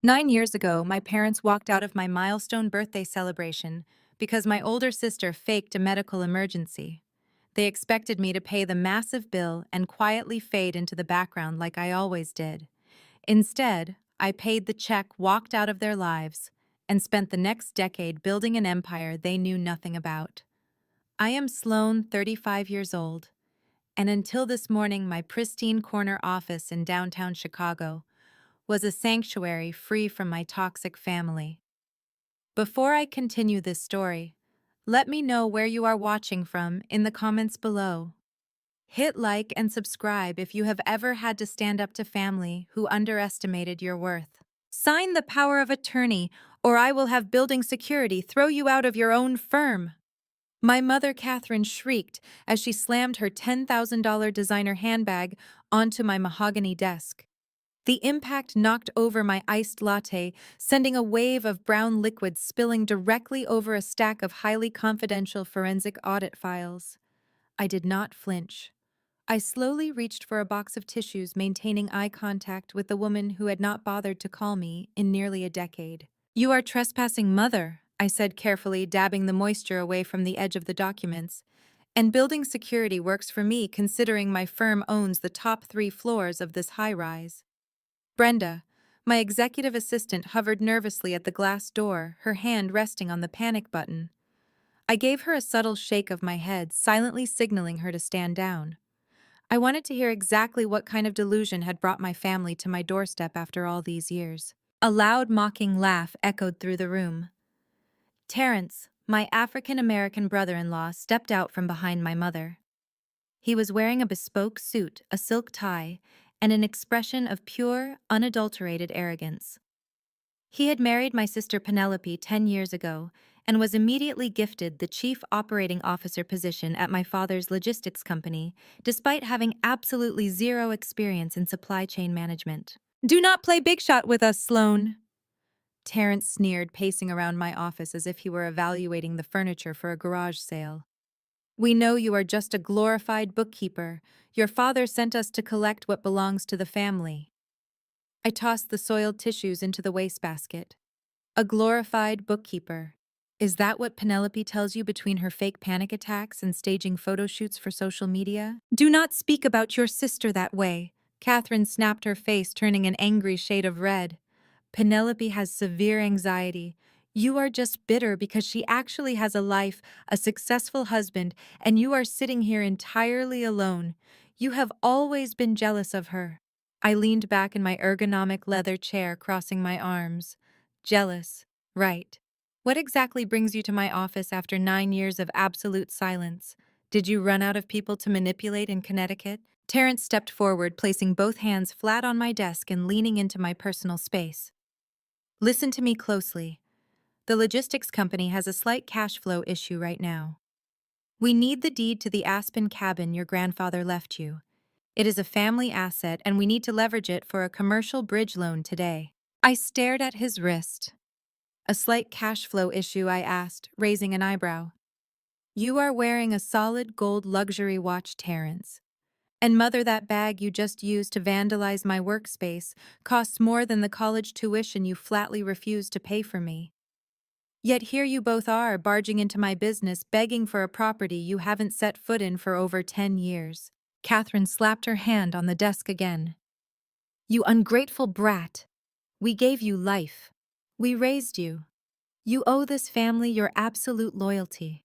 9 years ago, my parents walked out of my milestone birthday celebration because my older sister faked a medical emergency. They expected me to pay the massive bill and quietly fade into the background like I always did. Instead, I paid the check, walked out of their lives, and spent the next decade building an empire they knew nothing about. I am Sloane, 35 years old, and until this morning, my pristine corner office in downtown Chicago was a sanctuary free from my toxic family. Before I continue this story, let me know where you are watching from in the comments below. Hit like and subscribe if you have ever had to stand up to family who underestimated your worth. Sign the power of attorney, or I will have building security throw you out of your own firm. My mother, Catherine, shrieked as she slammed her $10,000 designer handbag onto my mahogany desk. The impact knocked over my iced latte, sending a wave of brown liquid spilling directly over a stack of highly confidential forensic audit files. I did not flinch. I slowly reached for a box of tissues, maintaining eye contact with the woman who had not bothered to call me in nearly a decade. "You are trespassing, Mother," I said carefully, dabbing the moisture away from the edge of the documents. "And building security works for me, considering my firm owns the top 3 floors of this high-rise." Brenda, my executive assistant, hovered nervously at the glass door, her hand resting on the panic button. I gave her a subtle shake of my head, silently signaling her to stand down. I wanted to hear exactly what kind of delusion had brought my family to my doorstep after all these years. A loud, mocking laugh echoed through the room. Terrence, my African-American brother-in-law, stepped out from behind my mother. He was wearing a bespoke suit, a silk tie, and an expression of pure, unadulterated arrogance. He had married my sister Penelope 10 years ago and was immediately gifted the chief operating officer position at my father's logistics company, despite having absolutely zero experience in supply chain management. "Do not play big shot with us, Sloane," Terrence sneered, pacing around my office as if he were evaluating the furniture for a garage sale. "We know you are just a glorified bookkeeper. Your father sent us to collect what belongs to the family." I tossed the soiled tissues into the wastebasket. A glorified bookkeeper. Is that what Penelope tells you between her fake panic attacks and staging photo shoots for social media? "Do not speak about your sister that way," Catherine snapped, her face turning an angry shade of red. "Penelope has severe anxiety. You are just bitter because she actually has a life, a successful husband, and you are sitting here entirely alone. You have always been jealous of her." I leaned back in my ergonomic leather chair, crossing my arms. Jealous, right. What exactly brings you to my office after 9 years of absolute silence? Did you run out of people to manipulate in Connecticut? Terrence stepped forward, placing both hands flat on my desk and leaning into my personal space. "Listen to me closely. The logistics company has a slight cash flow issue right now. We need the deed to the Aspen cabin your grandfather left you. It is a family asset and we need to leverage it for a commercial bridge loan today." I stared at his wrist. "A slight cash flow issue?" I asked, raising an eyebrow. "You are wearing a solid gold luxury watch, Terrence. And Mother, that bag you just used to vandalize my workspace costs more than the college tuition you flatly refused to pay for me. Yet here you both are, barging into my business, begging for a property you haven't set foot in for over 10 years. Catherine slapped her hand on the desk again. "You ungrateful brat. We gave you life. We raised you. You owe this family your absolute loyalty.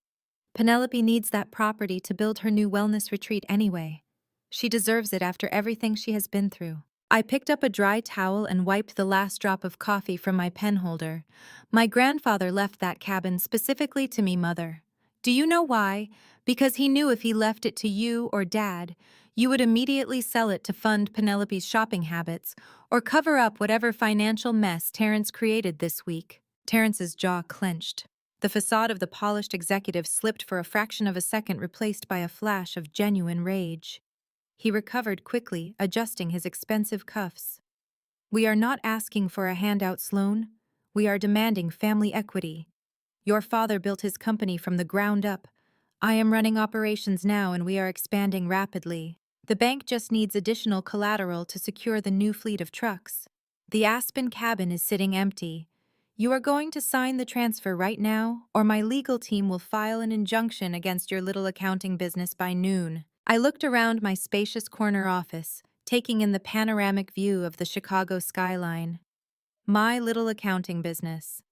Penelope needs that property to build her new wellness retreat anyway. She deserves it after everything she has been through." I picked up a dry towel and wiped the last drop of coffee from my pen holder. "My grandfather left that cabin specifically to me, Mother. Do you know why? Because he knew if he left it to you or Dad, you would immediately sell it to fund Penelope's shopping habits or cover up whatever financial mess Terrence created this week." Terrence's jaw clenched. The facade of the polished executive slipped for a fraction of a second, replaced by a flash of genuine rage. He recovered quickly, adjusting his expensive cuffs. "We are not asking for a handout, Sloane. We are demanding family equity. Your father built his company from the ground up. I am running operations now and we are expanding rapidly. The bank just needs additional collateral to secure the new fleet of trucks." The Aspen cabin is sitting empty. You are going to sign the transfer right now, or my legal team will file an injunction against your little accounting business by noon. I looked around my spacious corner office, taking in the panoramic view of the Chicago skyline. My little accounting business.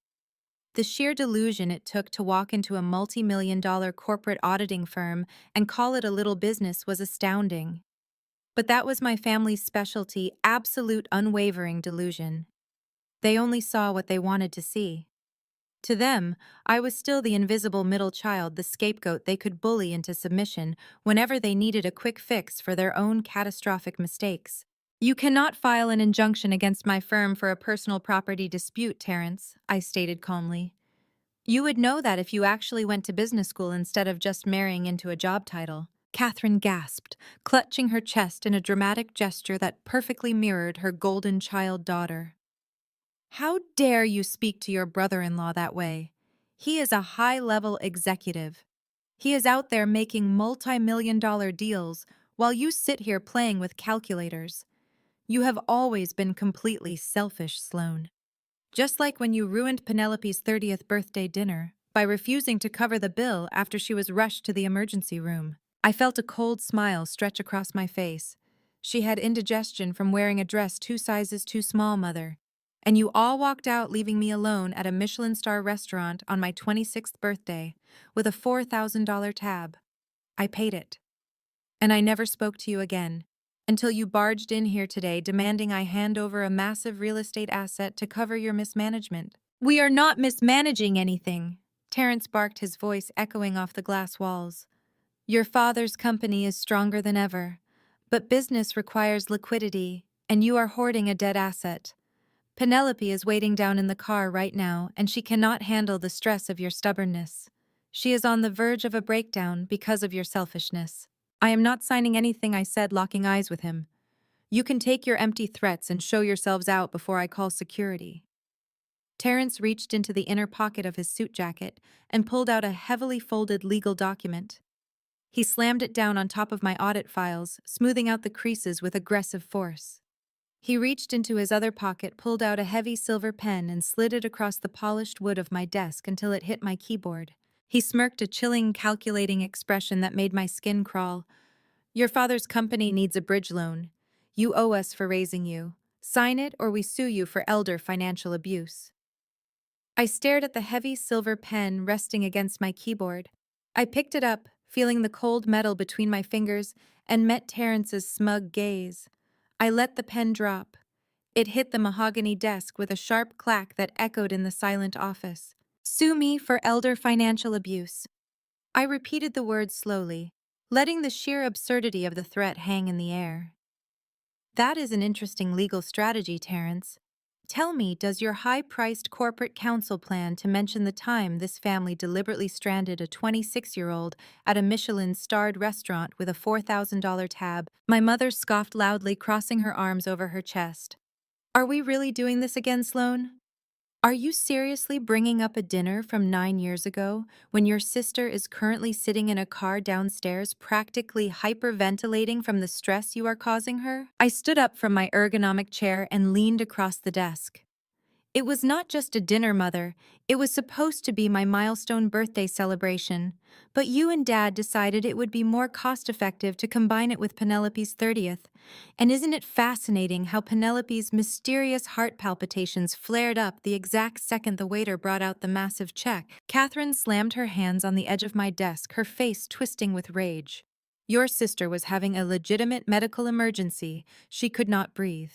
The sheer delusion it took to walk into a multi-million-dollar corporate auditing firm and call it a little business was astounding. But that was my family's specialty, absolute unwavering delusion. They only saw what they wanted to see. To them, I was still the invisible middle child, the scapegoat they could bully into submission whenever they needed a quick fix for their own catastrophic mistakes. You cannot file an injunction against my firm for a personal property dispute, Terrence, I stated calmly. You would know that if you actually went to business school instead of just marrying into a job title. Catherine gasped, clutching her chest in a dramatic gesture that perfectly mirrored her golden child daughter. How dare you speak to your brother-in-law that way? He is a high-level executive. He is out there making multi-million-dollar deals while you sit here playing with calculators. You have always been completely selfish, Sloane. Just like when you ruined Penelope's 30th birthday dinner by refusing to cover the bill after she was rushed to the emergency room. I felt a cold smile stretch across my face. She had indigestion from wearing a dress 2 sizes too small, Mother. And you all walked out leaving me alone at a Michelin star restaurant on my 26th birthday with a $4,000 tab. I paid it. And I never spoke to you again until you barged in here today demanding I hand over a massive real estate asset to cover your mismanagement. We are not mismanaging anything, Terrence barked, his voice echoing off the glass walls. Your father's company is stronger than ever, but business requires liquidity, and you are hoarding a dead asset. Penelope is waiting down in the car right now, and she cannot handle the stress of your stubbornness. She is on the verge of a breakdown because of your selfishness. I am not signing anything, I said, locking eyes with him. You can take your empty threats and show yourselves out before I call security. Terrence reached into the inner pocket of his suit jacket and pulled out a heavily folded legal document. He slammed it down on top of my audit files, smoothing out the creases with aggressive force. He reached into his other pocket, pulled out a heavy silver pen, and slid it across the polished wood of my desk until it hit my keyboard. He smirked, a chilling, calculating expression that made my skin crawl. Your father's company needs a bridge loan. You owe us for raising you. Sign it or we sue you for elder financial abuse. I stared at the heavy silver pen resting against my keyboard. I picked it up, feeling the cold metal between my fingers, and met Terrence's smug gaze. I let the pen drop. It hit the mahogany desk with a sharp clack that echoed in the silent office. Sue me for elder financial abuse. I repeated the words slowly, letting the sheer absurdity of the threat hang in the air. That is an interesting legal strategy, Terrence. Tell me, does your high-priced corporate counsel plan to mention the time this family deliberately stranded a 26-year-old at a Michelin-starred restaurant with a $4,000 tab? My mother scoffed loudly, crossing her arms over her chest. Are we really doing this again, Sloane? Are you seriously bringing up a dinner from 9 years ago when your sister is currently sitting in a car downstairs practically hyperventilating from the stress you are causing her? I stood up from my ergonomic chair and leaned across the desk. It was not just a dinner, Mother. It was supposed to be my milestone birthday celebration. But you and Dad decided it would be more cost-effective to combine it with Penelope's 30th. And isn't it fascinating how Penelope's mysterious heart palpitations flared up the exact second the waiter brought out the massive check? Catherine slammed her hands on the edge of my desk, her face twisting with rage. Your sister was having a legitimate medical emergency. She could not breathe.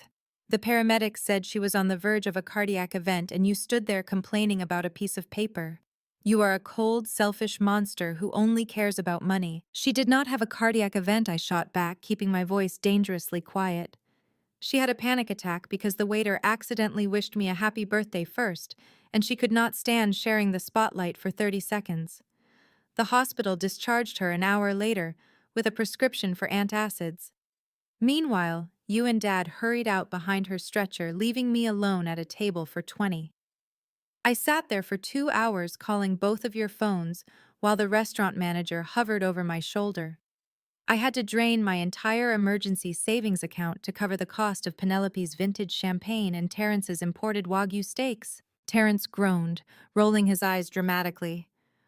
The paramedics said she was on the verge of a cardiac event, and you stood there complaining about a piece of paper. You are a cold, selfish monster who only cares about money. She did not have a cardiac event, I shot back, keeping my voice dangerously quiet. She had a panic attack because the waiter accidentally wished me a happy birthday first, and she could not stand sharing the spotlight for 30 seconds. The hospital discharged her an hour later with a prescription for antacids. Meanwhile, you and Dad hurried out behind her stretcher, leaving me alone at a table for 20. I sat there for 2 hours calling both of your phones while the restaurant manager hovered over my shoulder. I had to drain my entire emergency savings account to cover the cost of Penelope's vintage champagne and Terrence's imported Wagyu steaks. Terrence groaned, rolling his eyes dramatically.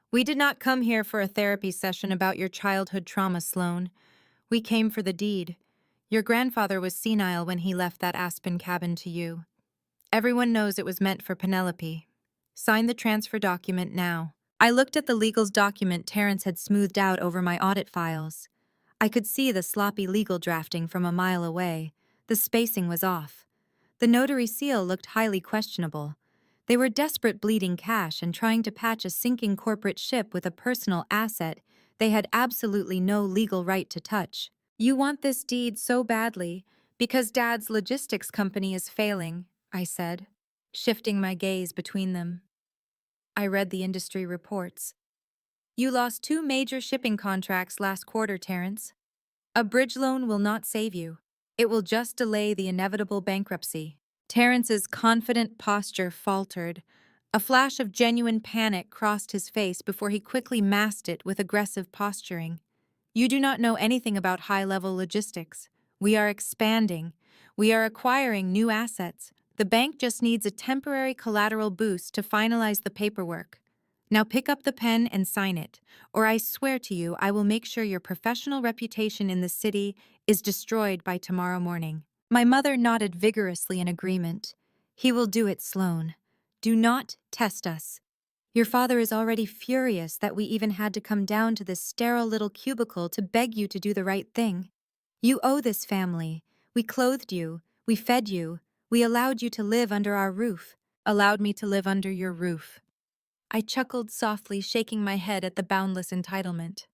We did not come here for a therapy session about your childhood trauma, Sloane. We came for the deed. Your grandfather was senile when he left that Aspen cabin to you. Everyone knows it was meant for Penelope. Sign the transfer document now. I looked at the legal document Terrence had smoothed out over my audit files. I could see the sloppy legal drafting from a mile away. The spacing was off. The notary seal looked highly questionable. They were desperate bleeding cash and trying to patch a sinking corporate ship with a personal asset they had absolutely no legal right to touch. You want this deed so badly because Dad's logistics company is failing, I said, shifting my gaze between them. I read the industry reports. You lost 2 major shipping contracts last quarter, Terrence. A bridge loan will not save you. It will just delay the inevitable bankruptcy. Terrence's confident posture faltered. A flash of genuine panic crossed his face before he quickly masked it with aggressive posturing. You do not know anything about high-level logistics. We are expanding. We are acquiring new assets. The bank just needs a temporary collateral boost to finalize the paperwork. Now pick up the pen and sign it, or I swear to you I will make sure your professional reputation in the city is destroyed by tomorrow morning. My mother nodded vigorously in agreement. He will do it, Sloane. Do not test us. Your father is already furious that we even had to come down to this sterile little cubicle to beg you to do the right thing. You owe this family. We clothed you. We fed you. We allowed you to live under our roof. Allowed me to live under your roof. I chuckled softly, shaking my head at the boundless entitlement.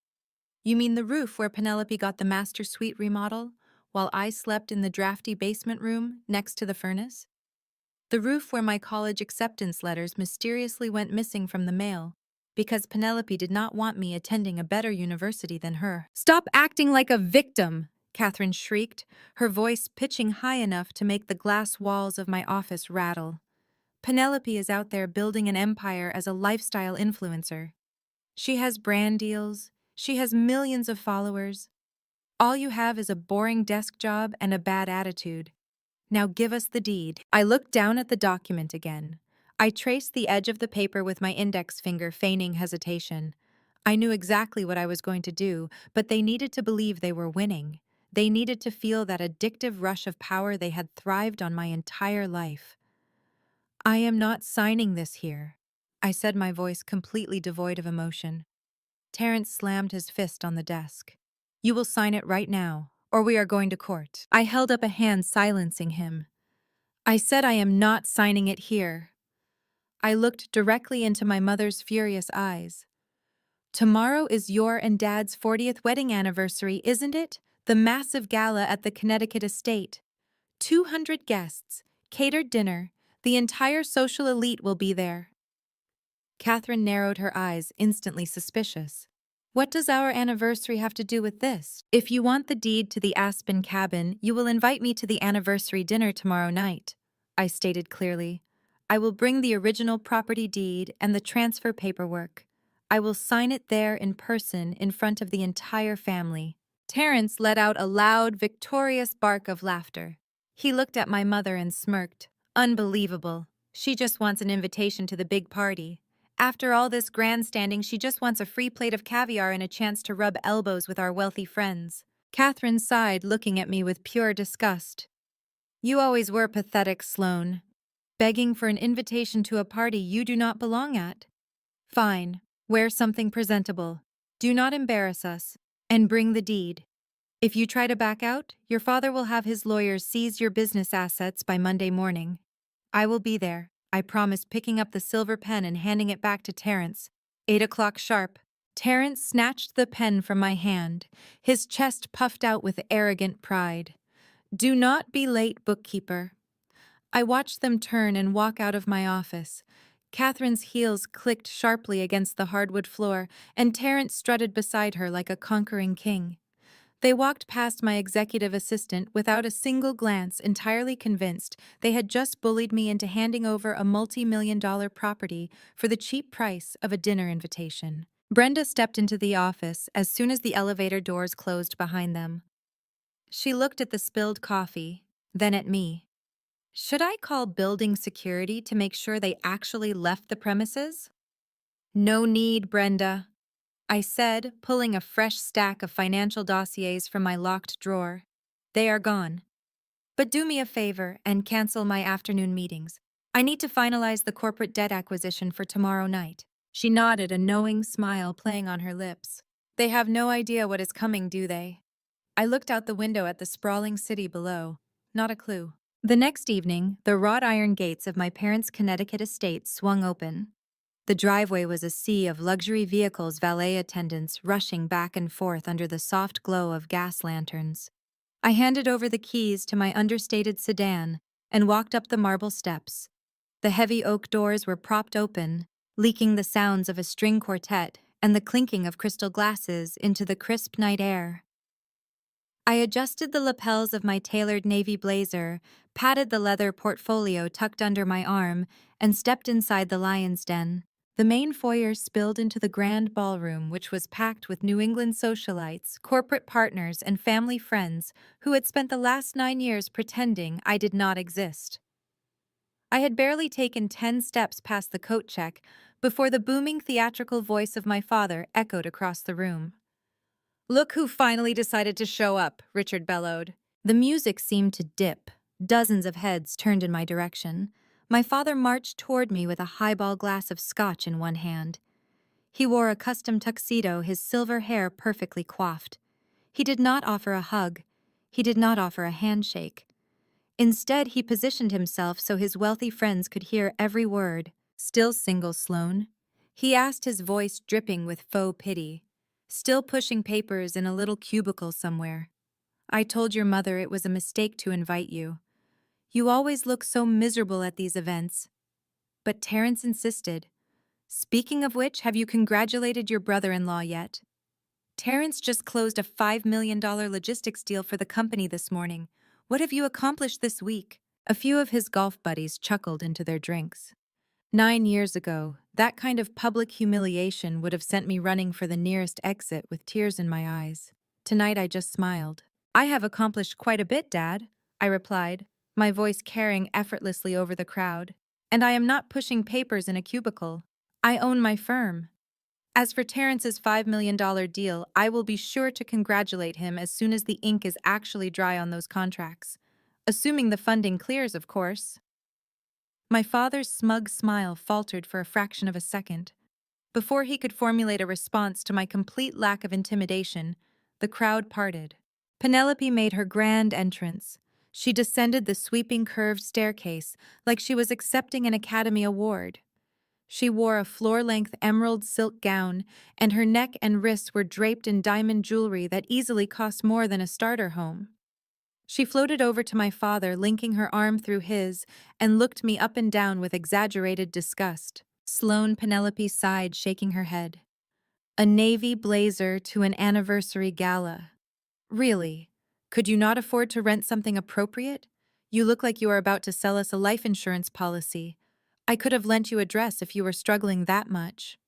You mean the roof where Penelope got the master suite remodel, while I slept in the drafty basement room next to the furnace? The roof where my college acceptance letters mysteriously went missing from the mail, because Penelope did not want me attending a better university than her. Stop acting like a victim, Catherine shrieked, her voice pitching high enough to make the glass walls of my office rattle. Penelope is out there building an empire as a lifestyle influencer. She has brand deals. She has millions of followers. All you have is a boring desk job and a bad attitude. Now give us the deed. I looked down at the document again. I traced the edge of the paper with my index finger, feigning hesitation. I knew exactly what I was going to do, but they needed to believe they were winning. They needed to feel that addictive rush of power they had thrived on my entire life. I am not signing this here, I said, my voice completely devoid of emotion. Terrence slammed his fist on the desk. You will sign it right now, or we are going to court. I held up a hand, silencing him. I said I am not signing it here. I looked directly into my mother's furious eyes. Tomorrow is your and Dad's 40th wedding anniversary, isn't it? The massive gala at the Connecticut estate. 200 guests, catered dinner. The entire social elite will be there. Catherine narrowed her eyes, instantly suspicious. What does our anniversary have to do with this? If you want the deed to the Aspen cabin, you will invite me to the anniversary dinner tomorrow night, I stated clearly. I will bring the original property deed and the transfer paperwork. I will sign it there in person in front of the entire family. Terrence let out a loud, victorious bark of laughter. He looked at my mother and smirked. Unbelievable. She just wants an invitation to the big party. After all this grandstanding, she just wants a free plate of caviar and a chance to rub elbows with our wealthy friends. Catherine sighed, looking at me with pure disgust. You always were pathetic, Sloane. Begging for an invitation to a party you do not belong at. Fine. Wear something presentable. Do not embarrass us. And bring the deed. If you try to back out, your father will have his lawyers seize your business assets by Monday morning. I will be there, I promised, picking up the silver pen and handing it back to Terrence. 8 o'clock sharp. Terrence snatched the pen from my hand, his chest puffed out with arrogant pride. Do not be late, bookkeeper. I watched them turn and walk out of my office. Catherine's heels clicked sharply against the hardwood floor, and Terrence strutted beside her like a conquering king. They walked past my executive assistant without a single glance, entirely convinced they had just bullied me into handing over a multi-million-dollar property for the cheap price of a dinner invitation. Brenda stepped into the office as soon as the elevator doors closed behind them. She looked at the spilled coffee, then at me. Should I call building security to make sure they actually left the premises? No need, Brenda, I said, pulling a fresh stack of financial dossiers from my locked drawer. They are gone. But do me a favor and cancel my afternoon meetings. I need to finalize the corporate debt acquisition for tomorrow night. She nodded, a knowing smile playing on her lips. They have no idea what is coming, do they? I looked out the window at the sprawling city below. Not a clue. The next evening, the wrought iron gates of my parents' Connecticut estate swung open. The driveway was a sea of luxury vehicles, valet attendants rushing back and forth under the soft glow of gas lanterns. I handed over the keys to my understated sedan and walked up the marble steps. The heavy oak doors were propped open, leaking the sounds of a string quartet and the clinking of crystal glasses into the crisp night air. I adjusted the lapels of my tailored navy blazer, patted the leather portfolio tucked under my arm, and stepped inside the lion's den. The main foyer spilled into the grand ballroom, which was packed with New England socialites, corporate partners, and family friends who had spent the last 9 years pretending I did not exist. I had barely taken 10 steps past the coat check before the booming theatrical voice of my father echoed across the room. "Look who finally decided to show up," Richard bellowed. The music seemed to dip. Dozens of heads turned in my direction. My father marched toward me with a highball glass of scotch in one hand. He wore a custom tuxedo, his silver hair perfectly coiffed. He did not offer a hug. He did not offer a handshake. Instead, he positioned himself so his wealthy friends could hear every word. "Still single, Sloane?" He asked, his voice dripping with faux pity. "Still pushing papers in a little cubicle somewhere? I told your mother it was a mistake to invite you. You always look so miserable at these events." But Terrence insisted. "Speaking of which, have you congratulated your brother-in-law yet?" "Terrence just closed a $5 million logistics deal for the company this morning. What have you accomplished this week?" A few of his golf buddies chuckled into their drinks. 9 years ago, that kind of public humiliation would have sent me running for the nearest exit with tears in my eyes. Tonight I just smiled. "I have accomplished quite a bit, Dad," I replied, my voice carrying effortlessly over the crowd. "And I am not pushing papers in a cubicle. I own my firm. As for Terrence's $5 million deal, I will be sure to congratulate him as soon as the ink is actually dry on those contracts. Assuming the funding clears, of course." My father's smug smile faltered for a fraction of a second. Before he could formulate a response to my complete lack of intimidation, the crowd parted. Penelope made her grand entrance. She descended the sweeping curved staircase like she was accepting an Academy Award. She wore a floor-length emerald silk gown, and her neck and wrists were draped in diamond jewelry that easily cost more than a starter home. She floated over to my father, linking her arm through his, and looked me up and down with exaggerated disgust. Sloane, Penelope sighed, shaking her head. "A navy blazer to an anniversary gala. Really? Could you not afford to rent something appropriate? You look like you are about to sell us a life insurance policy. I could have lent you a dress if you were struggling that much."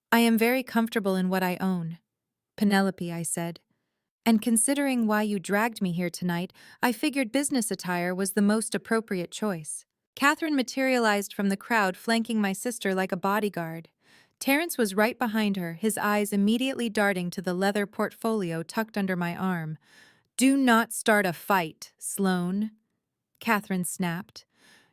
"I am very comfortable in what I own, Penelope," I said. "And considering why you dragged me here tonight, I figured business attire was the most appropriate choice." Catherine materialized from the crowd, flanking my sister like a bodyguard. Terrence was right behind her, his eyes immediately darting to the leather portfolio tucked under my arm. "Do not start a fight, Sloane," Catherine snapped.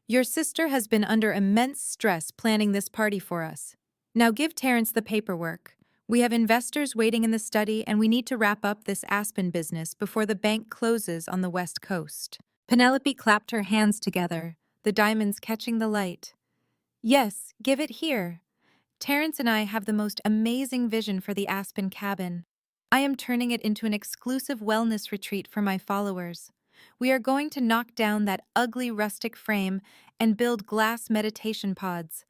"Your sister has been under immense stress planning this party for us. Now give Terrence the paperwork. We have investors waiting in the study, and we need to wrap up this Aspen business before the bank closes on the West Coast." Penelope clapped her hands together, the diamonds catching the light. "Yes, give it here. Terrence and I have the most amazing vision for the Aspen cabin. I am turning it into an exclusive wellness retreat for my followers. We are going to knock down that ugly rustic frame and build glass meditation pods.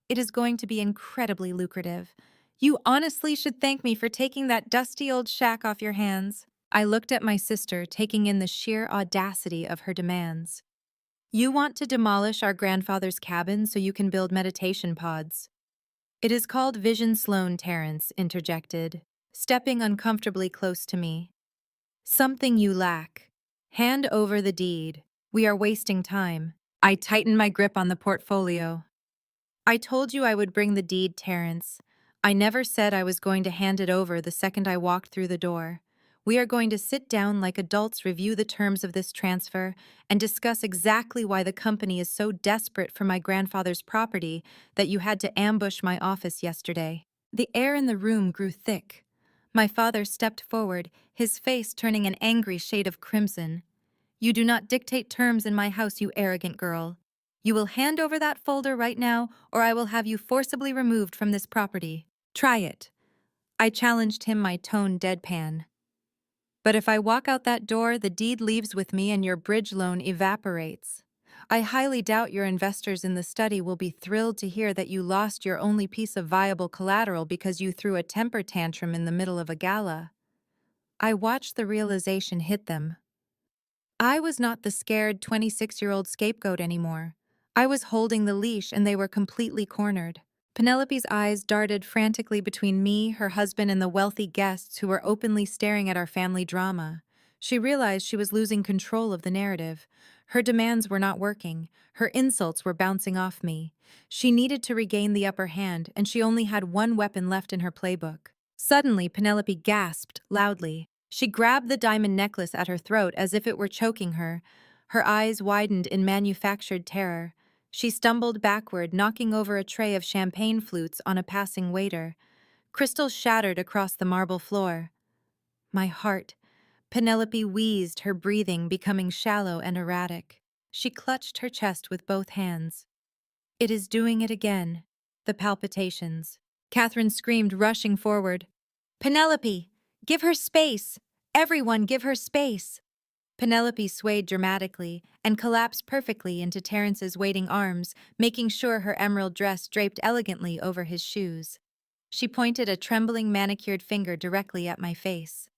It is going to be incredibly lucrative. You honestly should thank me for taking that dusty old shack off your hands." I looked at my sister, taking in the sheer audacity of her demands. "You want to demolish our grandfather's cabin so you can build meditation pods?" It is called Vision Sloan, Terrence interjected, stepping uncomfortably close to me. Something you lack. Hand over the deed. We are wasting time. I tightened my grip on the portfolio. I told you I would bring the deed, Terrence. I never said I was going to hand it over the second I walked through the door. We are going to sit down like adults, review the terms of this transfer, and discuss exactly why the company is so desperate for my grandfather's property that you had to ambush my office yesterday. The air in the room grew thick. My father stepped forward, his face turning an angry shade of crimson. You do not dictate terms in my house, you arrogant girl. You will hand over that folder right now, or I will have you forcibly removed from this property. Try it. I challenged him, my tone deadpan. But if I walk out that door, the deed leaves with me and your bridge loan evaporates. I highly doubt your investors in the study will be thrilled to hear that you lost your only piece of viable collateral because you threw a temper tantrum in the middle of a gala. I watched the realization hit them. I was not the scared 26-year-old scapegoat anymore. I was holding the leash and they were completely cornered. Penelope's eyes darted frantically between me, her husband, and the wealthy guests who were openly staring at our family drama. She realized she was losing control of the narrative. Her demands were not working. Her insults were bouncing off me. She needed to regain the upper hand, and she only had one weapon left in her playbook. Suddenly, Penelope gasped loudly. She grabbed the diamond necklace at her throat as if it were choking her. Her eyes widened in manufactured terror. She stumbled backward, knocking over a tray of champagne flutes on a passing waiter. Crystals shattered across the marble floor. My heart. Penelope wheezed, her breathing becoming shallow and erratic. She clutched her chest with both hands. It is doing it again. The palpitations. Catherine screamed, rushing forward. Penelope! Give her space! Everyone give her space! Penelope swayed dramatically and collapsed perfectly into Terrence's waiting arms, making sure her emerald dress draped elegantly over his shoes. She pointed a trembling manicured finger directly at my face.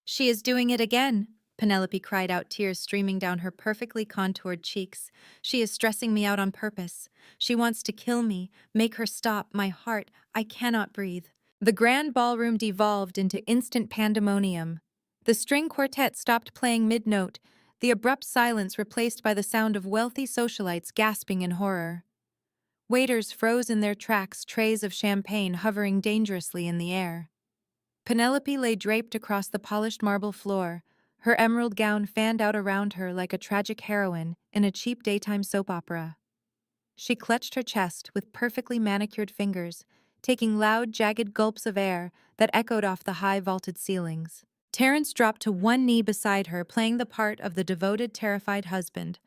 She is doing it again, Penelope cried out, tears streaming down her perfectly contoured cheeks. She is stressing me out on purpose. She wants to kill me. Make her stop. My heart. I cannot breathe. The grand ballroom devolved into instant pandemonium. The string quartet stopped playing mid-note, the abrupt silence replaced by the sound of wealthy socialites gasping in horror. Waiters froze in their tracks, trays of champagne hovering dangerously in the air. Penelope lay draped across the polished marble floor, her emerald gown fanned out around her like a tragic heroine in a cheap daytime soap opera. She clutched her chest with perfectly manicured fingers, taking loud, jagged gulps of air that echoed off the high vaulted ceilings. Terrence dropped to one knee beside her, playing the part of the devoted, terrified husband.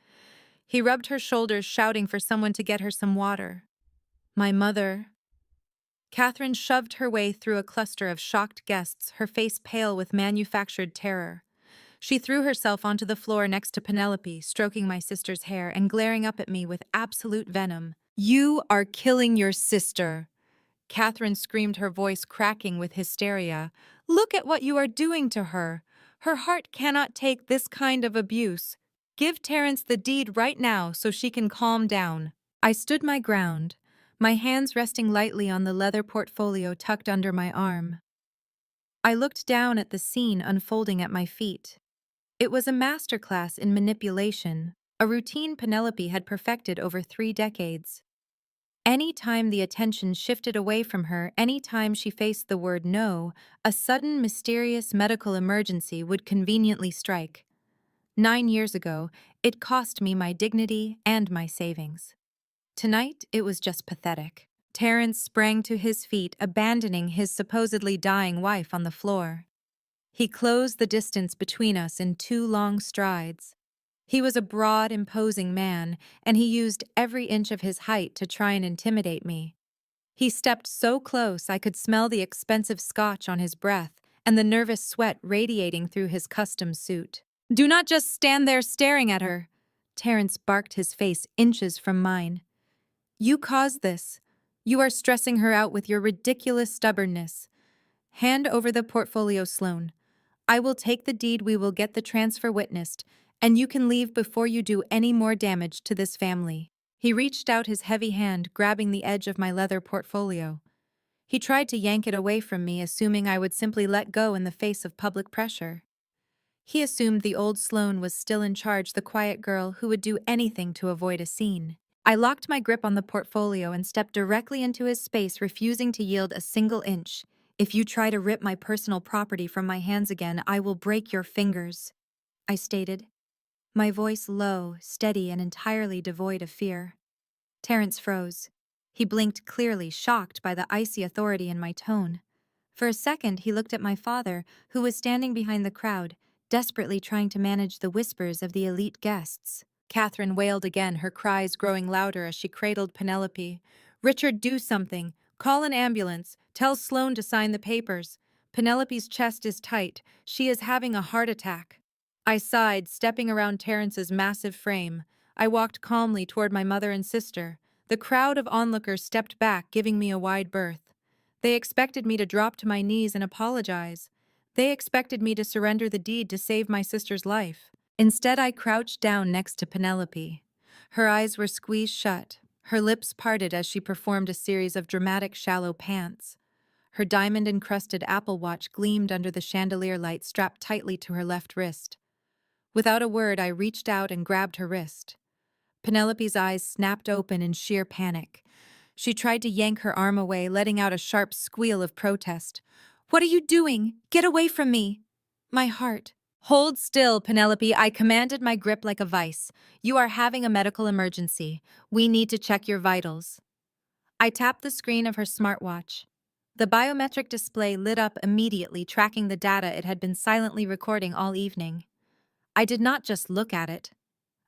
He rubbed her shoulders, shouting for someone to get her some water. My mother. Catherine shoved her way through a cluster of shocked guests, her face pale with manufactured terror. She threw herself onto the floor next to Penelope, stroking my sister's hair and glaring up at me with absolute venom. You are killing your sister. Catherine screamed, her voice cracking with hysteria. Look at what you are doing to her. Her heart cannot take this kind of abuse. Give Terrence the deed right now so she can calm down. I stood my ground, my hands resting lightly on the leather portfolio tucked under my arm. I looked down at the scene unfolding at my feet. It was a masterclass in manipulation, a routine Penelope had perfected over 3 decades. Any time the attention shifted away from her, any time she faced the word no, a sudden, mysterious medical emergency would conveniently strike. 9 years ago, it cost me my dignity and my savings. Tonight, it was just pathetic. Terrence sprang to his feet, abandoning his supposedly dying wife on the floor. He closed the distance between us in 2 long strides. He was a broad, imposing man, and he used every inch of his height to try and intimidate me. He stepped so close I could smell the expensive scotch on his breath and the nervous sweat radiating through his custom suit. Do not just stand there staring at her, Terrence barked, his face inches from mine. You caused this. You are stressing her out with your ridiculous stubbornness. Hand over the portfolio, Sloan. I will take the deed, we will get the transfer witnessed, and you can leave before you do any more damage to this family. He reached out his heavy hand, grabbing the edge of my leather portfolio. He tried to yank it away from me, assuming I would simply let go in the face of public pressure. He assumed the old Sloane was still in charge, the quiet girl who would do anything to avoid a scene. I locked my grip on the portfolio and stepped directly into his space, refusing to yield a single inch. "If you try to rip my personal property from my hands again, I will break your fingers," I stated, my voice low, steady, and entirely devoid of fear. Terrence froze. He blinked clearly, shocked by the icy authority in my tone. For a second, he looked at my father, who was standing behind the crowd, desperately trying to manage the whispers of the elite guests. Catherine wailed again, her cries growing louder as she cradled Penelope. "Richard, do something. Call an ambulance. Tell Sloane to sign the papers. Penelope's chest is tight. She is having a heart attack." I sighed, stepping around Terrence's massive frame. I walked calmly toward my mother and sister. The crowd of onlookers stepped back, giving me a wide berth. They expected me to drop to my knees and apologize. They expected me to surrender the deed to save my sister's life. Instead, I crouched down next to Penelope. Her eyes were squeezed shut, her lips parted as she performed a series of dramatic shallow pants. Her diamond-encrusted Apple Watch gleamed under the chandelier light strapped tightly to her left wrist. Without a word, I reached out and grabbed her wrist. Penelope's eyes snapped open in sheer panic. She tried to yank her arm away, letting out a sharp squeal of protest. "What are you doing? Get away from me!" My heart. "Hold still, Penelope," I commanded, my grip like a vice. "You are having a medical emergency. We need to check your vitals." I tapped the screen of her smartwatch. The biometric display lit up immediately, tracking the data it had been silently recording all evening. I did not just look at it.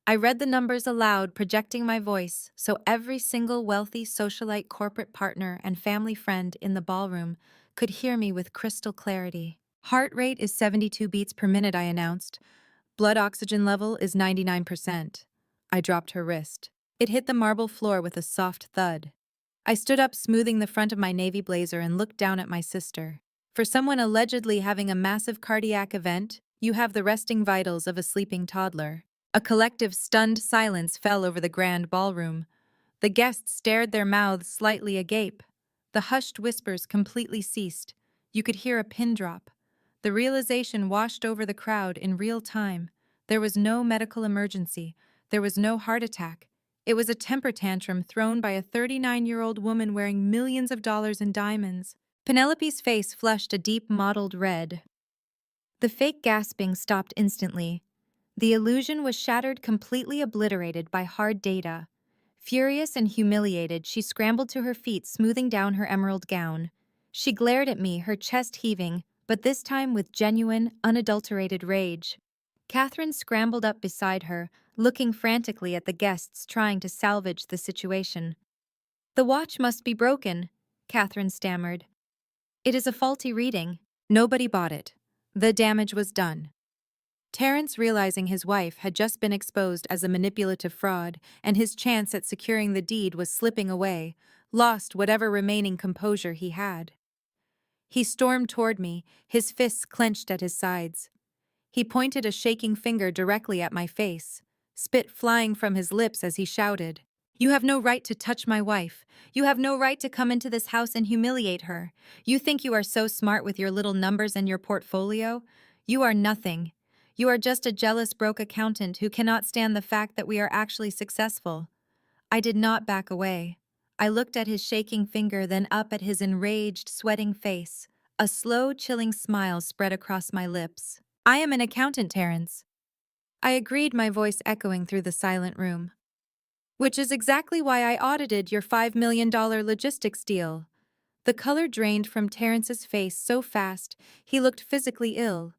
I read the numbers aloud, projecting my voice, so every single wealthy socialite, corporate partner, and family friend in the ballroom could hear me with crystal clarity. "Heart rate is 72 beats per minute," I announced. "Blood oxygen level is 99%. I dropped her wrist. It hit the marble floor with a soft thud. I stood up, smoothing the front of my navy blazer, and looked down at my sister. For someone allegedly having a massive cardiac event, you have the resting vitals of a sleeping toddler. A collective stunned silence fell over the grand ballroom. The guests stared, their mouths slightly agape. The hushed whispers completely ceased. You could hear a pin drop. The realization washed over the crowd in real time. There was no medical emergency. There was no heart attack. It was a temper tantrum thrown by a 39-year-old woman wearing millions of dollars in diamonds. Penelope's face flushed a deep mottled red. The fake gasping stopped instantly. The illusion was shattered, completely obliterated by hard data. Furious and humiliated, she scrambled to her feet, smoothing down her emerald gown. She glared at me, her chest heaving, but this time with genuine, unadulterated rage. Catherine scrambled up beside her, looking frantically at the guests, trying to salvage the situation. "The watch must be broken," Catherine stammered. "It is a faulty reading." Nobody bought it. The damage was done. Terrence, realizing his wife had just been exposed as a manipulative fraud and his chance at securing the deed was slipping away, lost whatever remaining composure he had. He stormed toward me, his fists clenched at his sides. He pointed a shaking finger directly at my face, spit flying from his lips as he shouted, "You have no right to touch my wife. You have no right to come into this house and humiliate her. You think you are so smart with your little numbers and your portfolio? You are nothing. You are just a jealous, broke accountant who cannot stand the fact that we are actually successful." I did not back away. I looked at his shaking finger, then up at his enraged, sweating face. A slow, chilling smile spread across my lips. "I am an accountant, Terrence." I agreed, my voice echoing through the silent room. "Which is exactly why I audited your $5 million logistics deal." The color drained from Terrence's face so fast, he looked physically ill.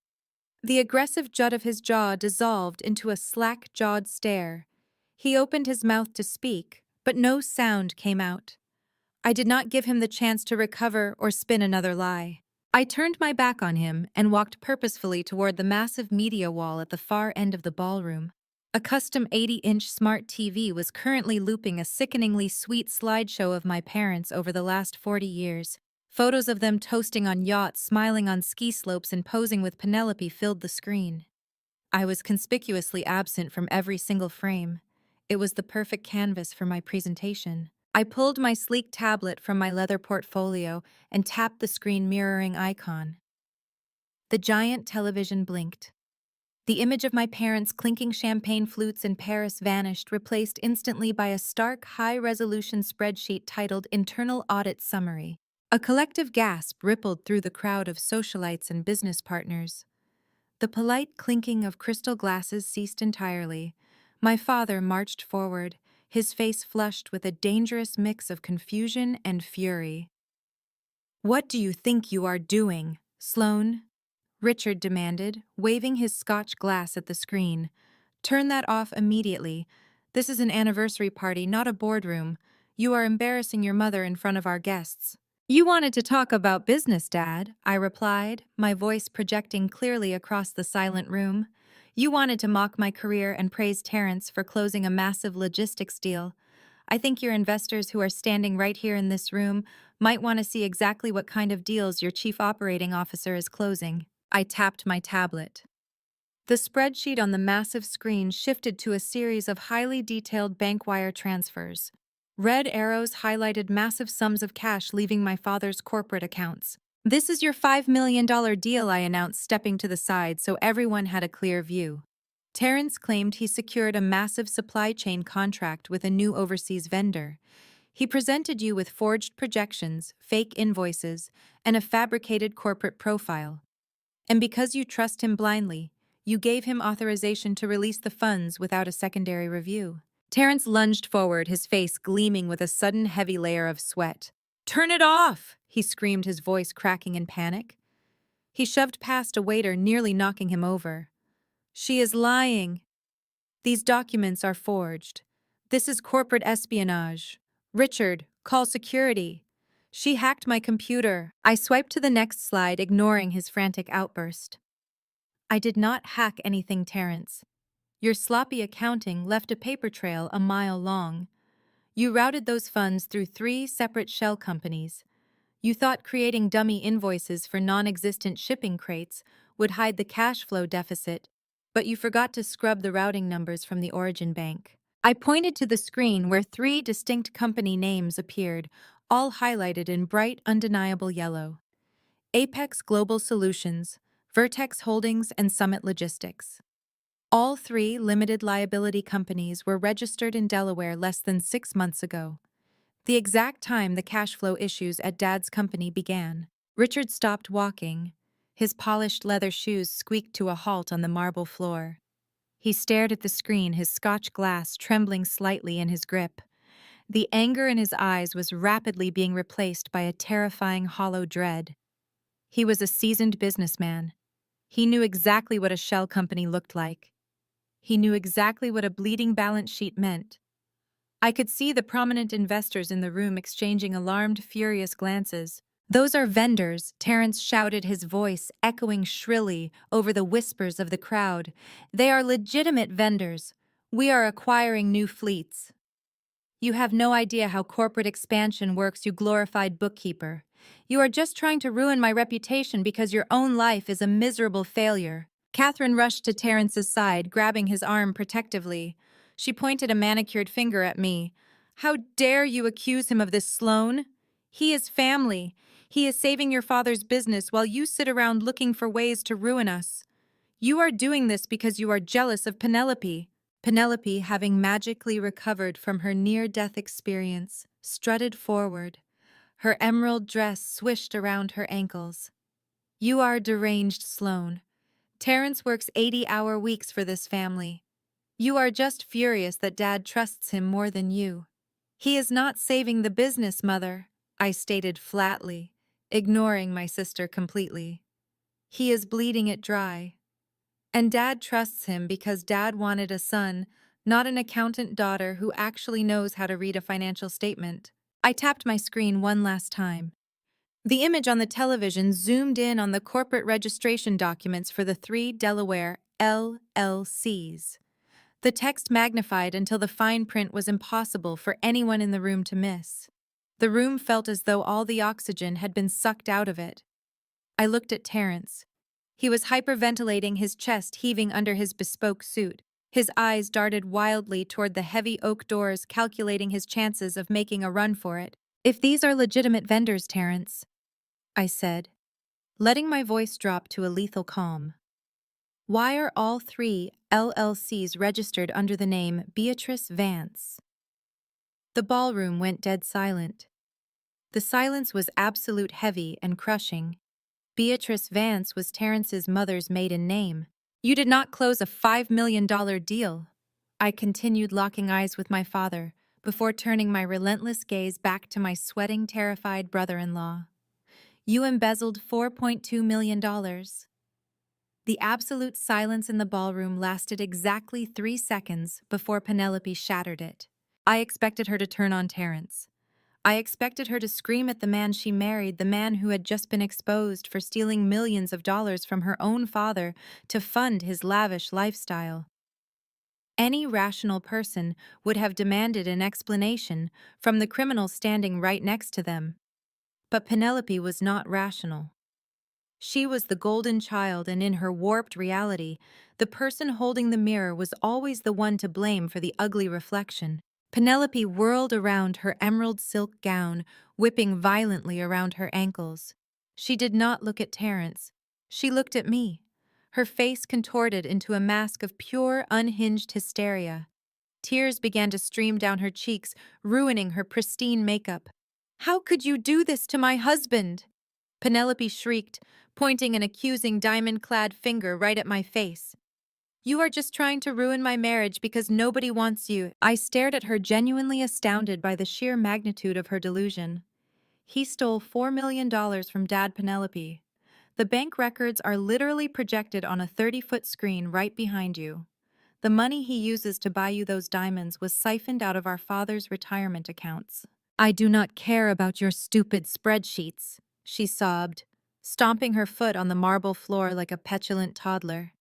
The aggressive jut of his jaw dissolved into a slack-jawed stare. He opened his mouth to speak, but no sound came out. I did not give him the chance to recover or spin another lie. I turned my back on him and walked purposefully toward the massive media wall at the far end of the ballroom. A custom 80-inch smart TV was currently looping a sickeningly sweet slideshow of my parents over the last 40 years. Photos of them toasting on yachts, smiling on ski slopes, and posing with Penelope filled the screen. I was conspicuously absent from every single frame. It was the perfect canvas for my presentation. I pulled my sleek tablet from my leather portfolio and tapped the screen mirroring icon. The giant television blinked. The image of my parents clinking champagne flutes in Paris vanished, replaced instantly by a stark, high-resolution spreadsheet titled Internal Audit Summary. A collective gasp rippled through the crowd of socialites and business partners. The polite clinking of crystal glasses ceased entirely. My father marched forward, his face flushed with a dangerous mix of confusion and fury. "What do you think you are doing, Sloane?" Richard demanded, waving his scotch glass at the screen. "Turn that off immediately. This is an anniversary party, not a boardroom. You are embarrassing your mother in front of our guests." "You wanted to talk about business, Dad," I replied, my voice projecting clearly across the silent room. "You wanted to mock my career and praise Terrence for closing a massive logistics deal. I think your investors who are standing right here in this room might want to see exactly what kind of deals your chief operating officer is closing." I tapped my tablet. The spreadsheet on the massive screen shifted to a series of highly detailed bank wire transfers. Red arrows highlighted massive sums of cash leaving my father's corporate accounts. "This is your $5 million deal," I announced, stepping to the side so everyone had a clear view. Terrence claimed he secured a massive supply chain contract with a new overseas vendor. He presented you with forged projections, fake invoices, and a fabricated corporate profile. And because you trust him blindly, you gave him authorization to release the funds without a secondary review. Terrence lunged forward, his face gleaming with a sudden heavy layer of sweat. "Turn it off!" he screamed, his voice cracking in panic. He shoved past a waiter, nearly knocking him over. "She is lying. These documents are forged. This is corporate espionage. Richard, call security. She hacked my computer." I swiped to the next slide, ignoring his frantic outburst. "I did not hack anything, Terrence. Your sloppy accounting left a paper trail a mile long. You routed those funds through 3 separate shell companies. You thought creating dummy invoices for non-existent shipping crates would hide the cash flow deficit, but you forgot to scrub the routing numbers from the origin bank." I pointed to the screen where 3 distinct company names appeared, all highlighted in bright, undeniable yellow. Apex Global Solutions, Vertex Holdings, and Summit Logistics. All 3 limited liability companies were registered in Delaware less than 6 months ago, the exact time the cash flow issues at Dad's company began. Richard stopped walking. His polished leather shoes squeaked to a halt on the marble floor. He stared at the screen, his scotch glass trembling slightly in his grip. The anger in his eyes was rapidly being replaced by a terrifying hollow dread. He was a seasoned businessman. He knew exactly what a shell company looked like. He knew exactly what a bleeding balance sheet meant. I could see the prominent investors in the room exchanging alarmed, furious glances. "Those are vendors," Terrence shouted, his voice echoing shrilly over the whispers of the crowd. "They are legitimate vendors. We are acquiring new fleets." "You have no idea how corporate expansion works, you glorified bookkeeper. You are just trying to ruin my reputation because your own life is a miserable failure." Catherine rushed to Terrence's side, grabbing his arm protectively. She pointed a manicured finger at me. "How dare you accuse him of this, Sloane? He is family. He is saving your father's business while you sit around looking for ways to ruin us. You are doing this because you are jealous of Penelope." Penelope, having magically recovered from her near-death experience, strutted forward. Her emerald dress swished around her ankles. "You are deranged, Sloane. Terrence works 80-hour weeks for this family. You are just furious that Dad trusts him more than you." "He is not saving the business, Mother," I stated flatly, ignoring my sister completely. "He is bleeding it dry. And Dad trusts him because Dad wanted a son, not an accountant daughter who actually knows how to read a financial statement." I tapped my screen one last time. The image on the television zoomed in on the corporate registration documents for the 3 Delaware LLCs. The text magnified until the fine print was impossible for anyone in the room to miss. The room felt as though all the oxygen had been sucked out of it. I looked at Terrence. He was hyperventilating, his chest heaving under his bespoke suit. His eyes darted wildly toward the heavy oak doors, calculating his chances of making a run for it. "If these are legitimate vendors, Terrence," I said, letting my voice drop to a lethal calm, "why are all three LLCs registered under the name Beatrice Vance?" The ballroom went dead silent. The silence was absolute, heavy, and crushing. Beatrice Vance was Terrence's mother's maiden name. "You did not close a $5 million deal," I continued, locking eyes with my father, before turning my relentless gaze back to my sweating, terrified brother-in-law. "You embezzled $4.2 million. The absolute silence in the ballroom lasted exactly 3 seconds before Penelope shattered it. I expected her to turn on Terrence. I expected her to scream at the man she married, the man who had just been exposed for stealing millions of dollars from her own father to fund his lavish lifestyle. Any rational person would have demanded an explanation from the criminal standing right next to them. But Penelope was not rational. She was the golden child, and in her warped reality, the person holding the mirror was always the one to blame for the ugly reflection. Penelope whirled around, her emerald silk gown whipping violently around her ankles. She did not look at Terrence. She looked at me, her face contorted into a mask of pure, unhinged hysteria. Tears began to stream down her cheeks, ruining her pristine makeup. "How could you do this to my husband?" Penelope shrieked, pointing an accusing diamond-clad finger right at my face. "You are just trying to ruin my marriage because nobody wants you." I stared at her, genuinely astounded by the sheer magnitude of her delusion. "He stole $4 million from Dad, Penelope. The bank records are literally projected on a 30-foot screen right behind you. The money he uses to buy you those diamonds was siphoned out of our father's retirement accounts." "I do not care about your stupid spreadsheets," she sobbed, stomping her foot on the marble floor like a petulant toddler.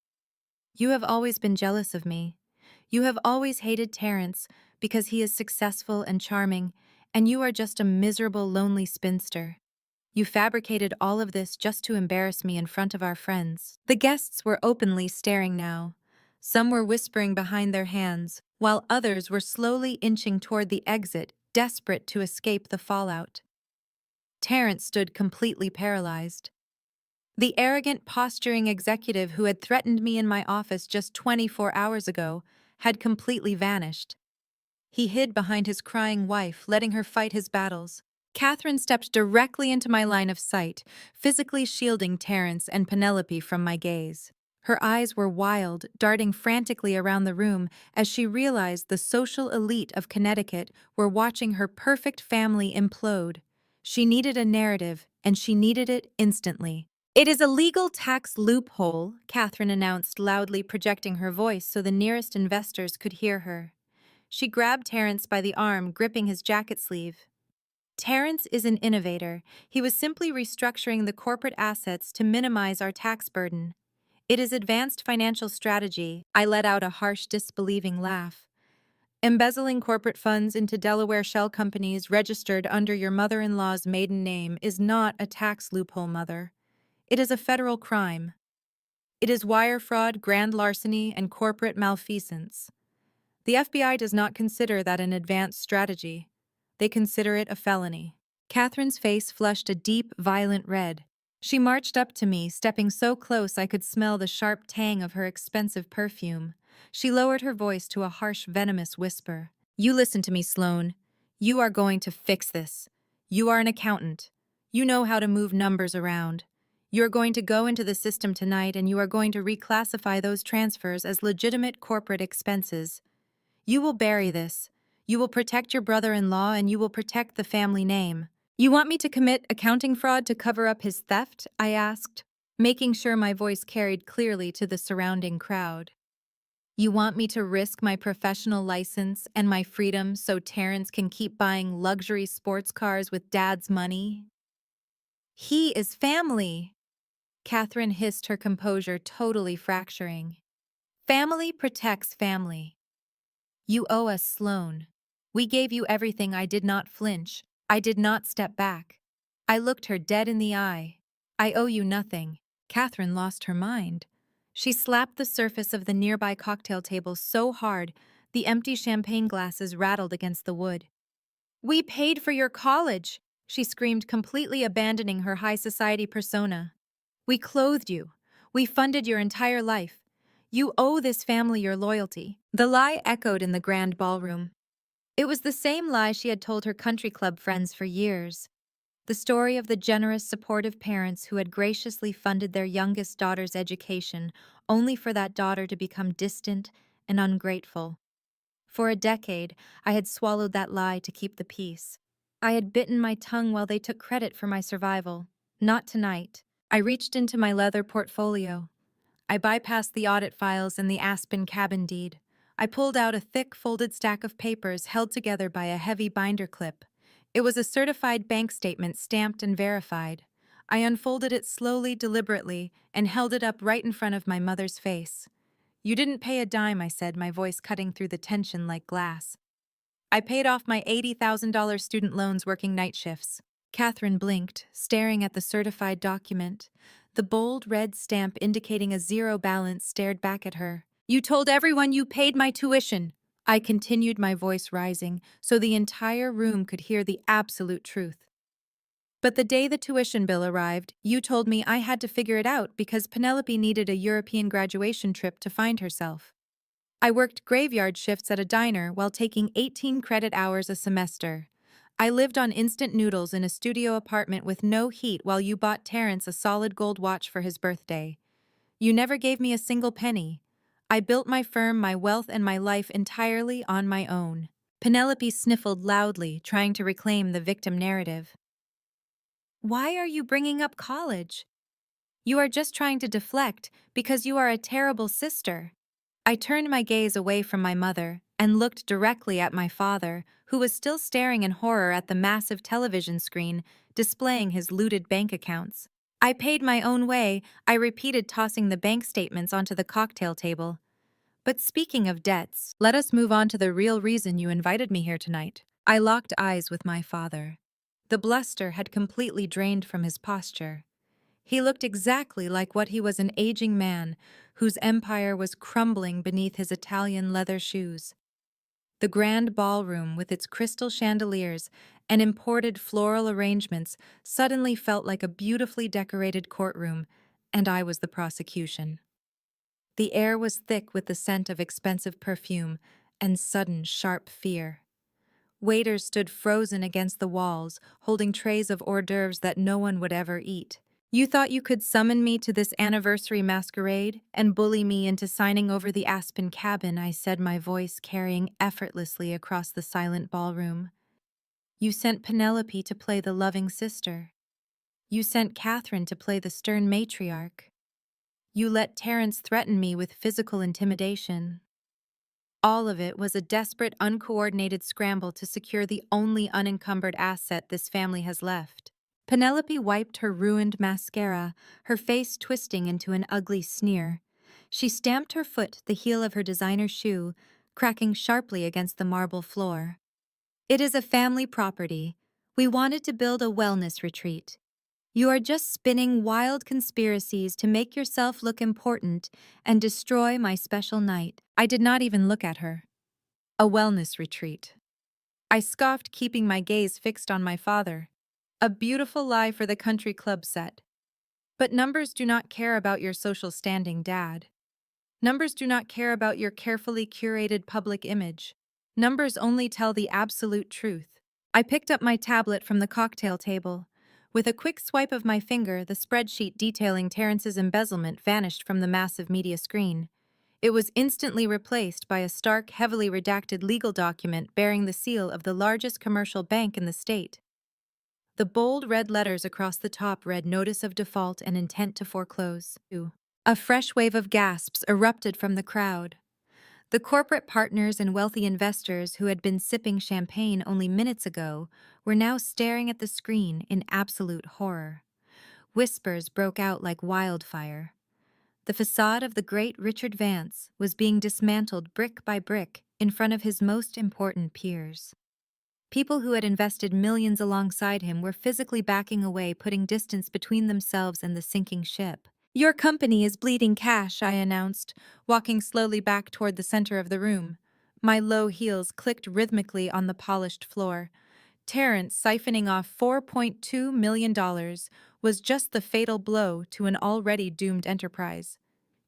"You have always been jealous of me. You have always hated Terrence because he is successful and charming, and you are just a miserable, lonely spinster. You fabricated all of this just to embarrass me in front of our friends." The guests were openly staring now. Some were whispering behind their hands, while others were slowly inching toward the exit, desperate to escape the fallout. Terrence stood completely paralyzed. The arrogant, posturing executive who had threatened me in my office just 24 hours ago had completely vanished. He hid behind his crying wife, letting her fight his battles. Catherine stepped directly into my line of sight, physically shielding Terrence and Penelope from my gaze. Her eyes were wild, darting frantically around the room as she realized the social elite of Connecticut were watching her perfect family implode. She needed a narrative, and she needed it instantly. "It is a legal tax loophole," Catherine announced, loudly projecting her voice so the nearest investors could hear her. She grabbed Terrence by the arm, gripping his jacket sleeve. "Terrence is an innovator. He was simply restructuring the corporate assets to minimize our tax burden. It is advanced financial strategy." I let out a harsh, disbelieving laugh. "Embezzling corporate funds into Delaware shell companies registered under your mother-in-law's maiden name is not a tax loophole, Mother. It is a federal crime. It is wire fraud, grand larceny, and corporate malfeasance. The FBI does not consider that an advanced strategy. They consider it a felony." Catherine's face flushed a deep, violent red. She marched up to me, stepping so close I could smell the sharp tang of her expensive perfume. She lowered her voice to a harsh, venomous whisper. "You listen to me, Sloan. You are going to fix this. You are an accountant. You know how to move numbers around. You are going to go into the system tonight, and you are going to reclassify those transfers as legitimate corporate expenses. You will bury this. You will protect your brother-in-law, and you will protect the family name." "You want me to commit accounting fraud to cover up his theft?" I asked, making sure my voice carried clearly to the surrounding crowd. "You want me to risk my professional license and my freedom so Terrence can keep buying luxury sports cars with Dad's money?" "He is family," Catherine hissed, her composure totally fracturing. "Family protects family. You owe us, Sloan. We gave you everything." I did not flinch. I did not step back. I looked her dead in the eye. "I owe you nothing." Catherine lost her mind. She slapped the surface of the nearby cocktail table so hard the empty champagne glasses rattled against the wood. "We paid for your college!" she screamed, completely abandoning her high society persona. "We clothed you. We funded your entire life. You owe this family your loyalty." The lie echoed in the grand ballroom. It was the same lie she had told her country club friends for years. The story of the generous, supportive parents who had graciously funded their youngest daughter's education, only for that daughter to become distant and ungrateful. For a decade, I had swallowed that lie to keep the peace. I had bitten my tongue while they took credit for my survival. Not tonight. I reached into my leather portfolio. I bypassed the audit files and the Aspen cabin deed. I pulled out a thick, folded stack of papers held together by a heavy binder clip. It was a certified bank statement stamped and verified. I unfolded it slowly, deliberately, and held it up right in front of my mother's face. "You didn't pay a dime," I said, my voice cutting through the tension like glass. "I paid off my $80,000 student loans working night shifts." Catherine blinked, staring at the certified document. The bold red stamp indicating a zero balance stared back at her. "You told everyone you paid my tuition," I continued, my voice rising, so the entire room could hear the absolute truth. "But the day the tuition bill arrived, you told me I had to figure it out because Penelope needed a European graduation trip to find herself. I worked graveyard shifts at a diner while taking 18 credit hours a semester. I lived on instant noodles in a studio apartment with no heat while you bought Terrence a solid gold watch for his birthday. You never gave me a single penny. I built my firm, my wealth, and my life entirely on my own." Penelope sniffled loudly, trying to reclaim the victim narrative. "Why are you bringing up college? You are just trying to deflect because you are a terrible sister." I turned my gaze away from my mother and looked directly at my father, who was still staring in horror at the massive television screen displaying his looted bank accounts. "I paid my own way," I repeated, tossing the bank statements onto the cocktail table. "But speaking of debts, let us move on to the real reason you invited me here tonight." I locked eyes with my father. The bluster had completely drained from his posture. He looked exactly like what he was, an aging man whose empire was crumbling beneath his Italian leather shoes. The grand ballroom, with its crystal chandeliers and imported floral arrangements, suddenly felt like a beautifully decorated courtroom, and I was the prosecution. The air was thick with the scent of expensive perfume and sudden, sharp fear. Waiters stood frozen against the walls, holding trays of hors d'oeuvres that no one would ever eat. "You thought you could summon me to this anniversary masquerade and bully me into signing over the Aspen cabin," I said, my voice carrying effortlessly across the silent ballroom. "You sent Penelope to play the loving sister. You sent Catherine to play the stern matriarch. You let Terrence threaten me with physical intimidation. All of it was a desperate, uncoordinated scramble to secure the only unencumbered asset this family has left." Penelope wiped her ruined mascara, her face twisting into an ugly sneer. She stamped her foot, the heel of her designer shoe, cracking sharply against the marble floor. "It is a family property. We wanted to build a wellness retreat. You are just spinning wild conspiracies to make yourself look important and destroy my special night." I did not even look at her. "A wellness retreat," I scoffed, keeping my gaze fixed on my father. "A beautiful lie for the country club set. But numbers do not care about your social standing, Dad. Numbers do not care about your carefully curated public image. Numbers only tell the absolute truth." I picked up my tablet from the cocktail table. With a quick swipe of my finger, the spreadsheet detailing Terrence's embezzlement vanished from the massive media screen. It was instantly replaced by a stark, heavily redacted legal document bearing the seal of the largest commercial bank in the state. The bold red letters across the top read "Notice of Default and Intent to Foreclose." A fresh wave of gasps erupted from the crowd. The corporate partners and wealthy investors who had been sipping champagne only minutes ago were now staring at the screen in absolute horror. Whispers broke out like wildfire. The facade of the great Richard Vance was being dismantled brick by brick in front of his most important peers. People who had invested millions alongside him were physically backing away, putting distance between themselves and the sinking ship. Your company is bleeding cash, I announced, walking slowly back toward the center of the room. My low heels clicked rhythmically on the polished floor. Terrence siphoning off $4.2 million was just the fatal blow to an already doomed enterprise.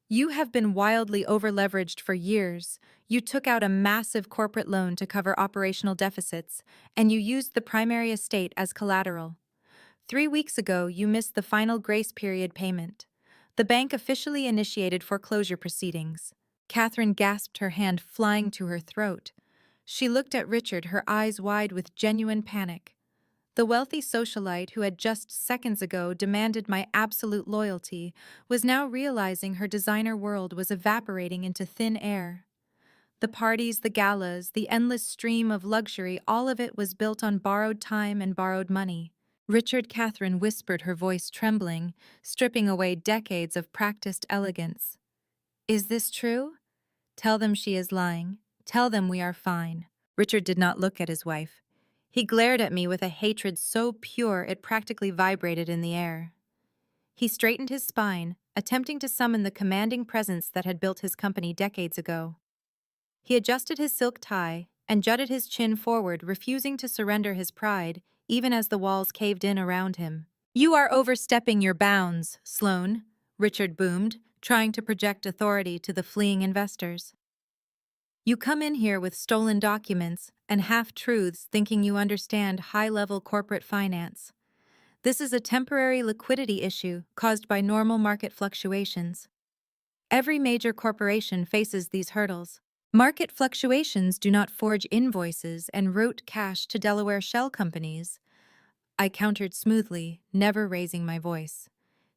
You have been wildly overleveraged for years. You took out a massive corporate loan to cover operational deficits, and you used the primary estate as collateral. 3 weeks ago, you missed the final grace period payment. The bank officially initiated foreclosure proceedings. Catherine gasped, her hand flying to her throat. She looked at Richard, her eyes wide with genuine panic. The wealthy socialite who had just seconds ago demanded my absolute loyalty was now realizing her designer world was evaporating into thin air. The parties, the galas, the endless stream of luxury, all of it was built on borrowed time and borrowed money. Richard, Catherine whispered, her voice trembling, stripping away decades of practiced elegance. Is this true? Tell them she is lying. Tell them we are fine. Richard did not look at his wife. He glared at me with a hatred so pure it practically vibrated in the air. He straightened his spine, attempting to summon the commanding presence that had built his company decades ago. He adjusted his silk tie and jutted his chin forward, refusing to surrender his pride, even as the walls caved in around him. You are overstepping your bounds, Sloane, Richard boomed, trying to project authority to the fleeing investors. You come in here with stolen documents and half-truths thinking you understand high-level corporate finance. This is a temporary liquidity issue caused by normal market fluctuations. Every major corporation faces these hurdles. Market fluctuations do not forge invoices and route cash to Delaware shell companies. I countered smoothly, never raising my voice.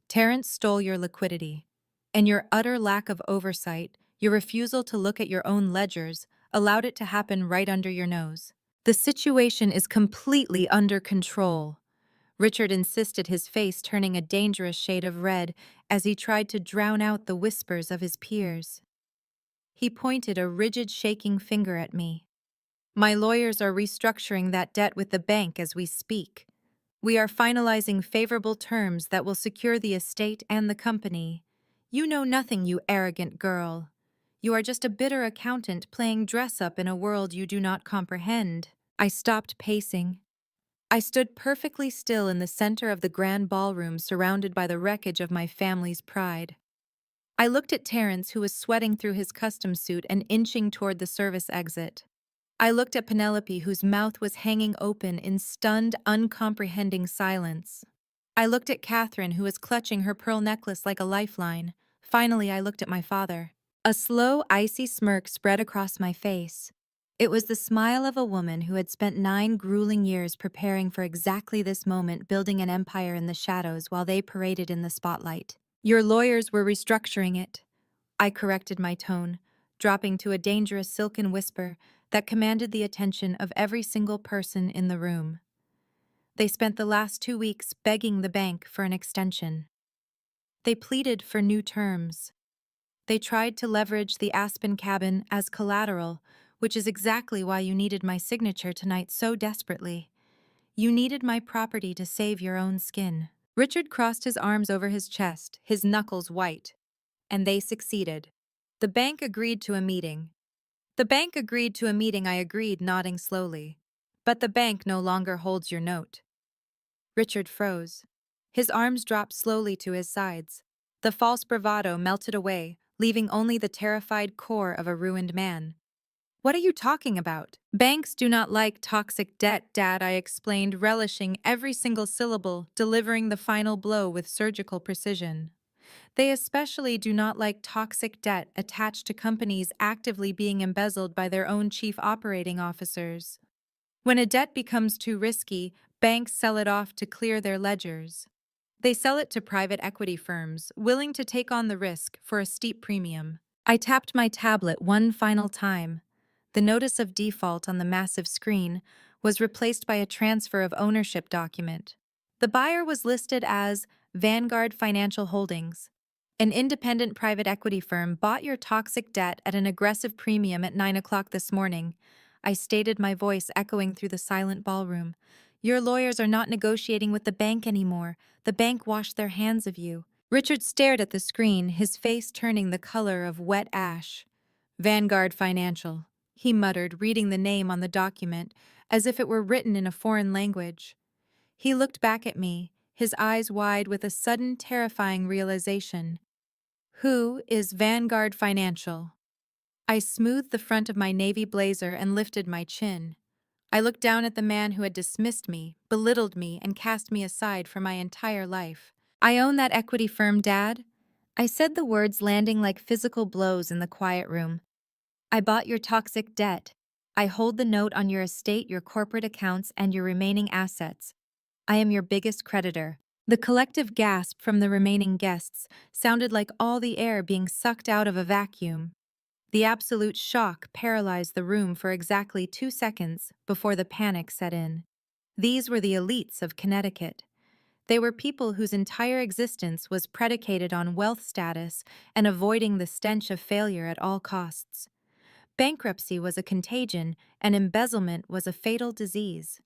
Terrence stole your liquidity. And your utter lack of oversight, your refusal to look at your own ledgers, allowed it to happen right under your nose. The situation is completely under control. Richard insisted, his face turning a dangerous shade of red as he tried to drown out the whispers of his peers. He pointed a rigid, shaking finger at me. My lawyers are restructuring that debt with the bank as we speak. We are finalizing favorable terms that will secure the estate and the company. You know nothing, you arrogant girl. You are just a bitter accountant playing dress-up in a world you do not comprehend. I stopped pacing. I stood perfectly still in the center of the grand ballroom, surrounded by the wreckage of my family's pride. I looked at Terrence, who was sweating through his custom suit and inching toward the service exit. I looked at Penelope, whose mouth was hanging open in stunned, uncomprehending silence. I looked at Catherine, who was clutching her pearl necklace like a lifeline. Finally, I looked at my father. A slow, icy smirk spread across my face. It was the smile of a woman who had spent 9 grueling years preparing for exactly this moment, building an empire in the shadows while they paraded in the spotlight. Your lawyers were restructuring it. I corrected my tone, dropping to a dangerous silken whisper that commanded the attention of every single person in the room. They spent the last 2 weeks begging the bank for an extension. They pleaded for new terms. They tried to leverage the Aspen cabin as collateral, which is exactly why you needed my signature tonight so desperately. You needed my property to save your own skin. Richard crossed his arms over his chest, his knuckles white. And they succeeded. The bank agreed to a meeting. I agreed, nodding slowly. But the bank no longer holds your note. Richard froze. His arms dropped slowly to his sides. The false bravado melted away, leaving only the terrified core of a ruined man. What are you talking about? Banks do not like toxic debt, Dad, I explained, relishing every single syllable, delivering the final blow with surgical precision. They especially do not like toxic debt attached to companies actively being embezzled by their own chief operating officers. When a debt becomes too risky, banks sell it off to clear their ledgers. They sell it to private equity firms, willing to take on the risk for a steep premium. I tapped my tablet one final time. The notice of default on the massive screen was replaced by a transfer of ownership document. The buyer was listed as Vanguard Financial Holdings. An independent private equity firm bought your toxic debt at an aggressive premium at 9 o'clock this morning. I stated, my voice echoing through the silent ballroom. Your lawyers are not negotiating with the bank anymore. The bank washed their hands of you. Richard stared at the screen, his face turning the color of wet ash. Vanguard Financial, he muttered, reading the name on the document as if it were written in a foreign language. He looked back at me, his eyes wide with a sudden terrifying realization. Who is Vanguard Financial? I smoothed the front of my navy blazer and lifted my chin. I looked down at the man who had dismissed me, belittled me, and cast me aside for my entire life. I own that equity firm, Dad. I said the words landing like physical blows in the quiet room. I bought your toxic debt. I hold the note on your estate, your corporate accounts, and your remaining assets. I am your biggest creditor. The collective gasp from the remaining guests sounded like all the air being sucked out of a vacuum. The absolute shock paralyzed the room for exactly 2 seconds before the panic set in. These were the elites of Connecticut. They were people whose entire existence was predicated on wealth status and avoiding the stench of failure at all costs. Bankruptcy was a contagion, and embezzlement was a fatal disease.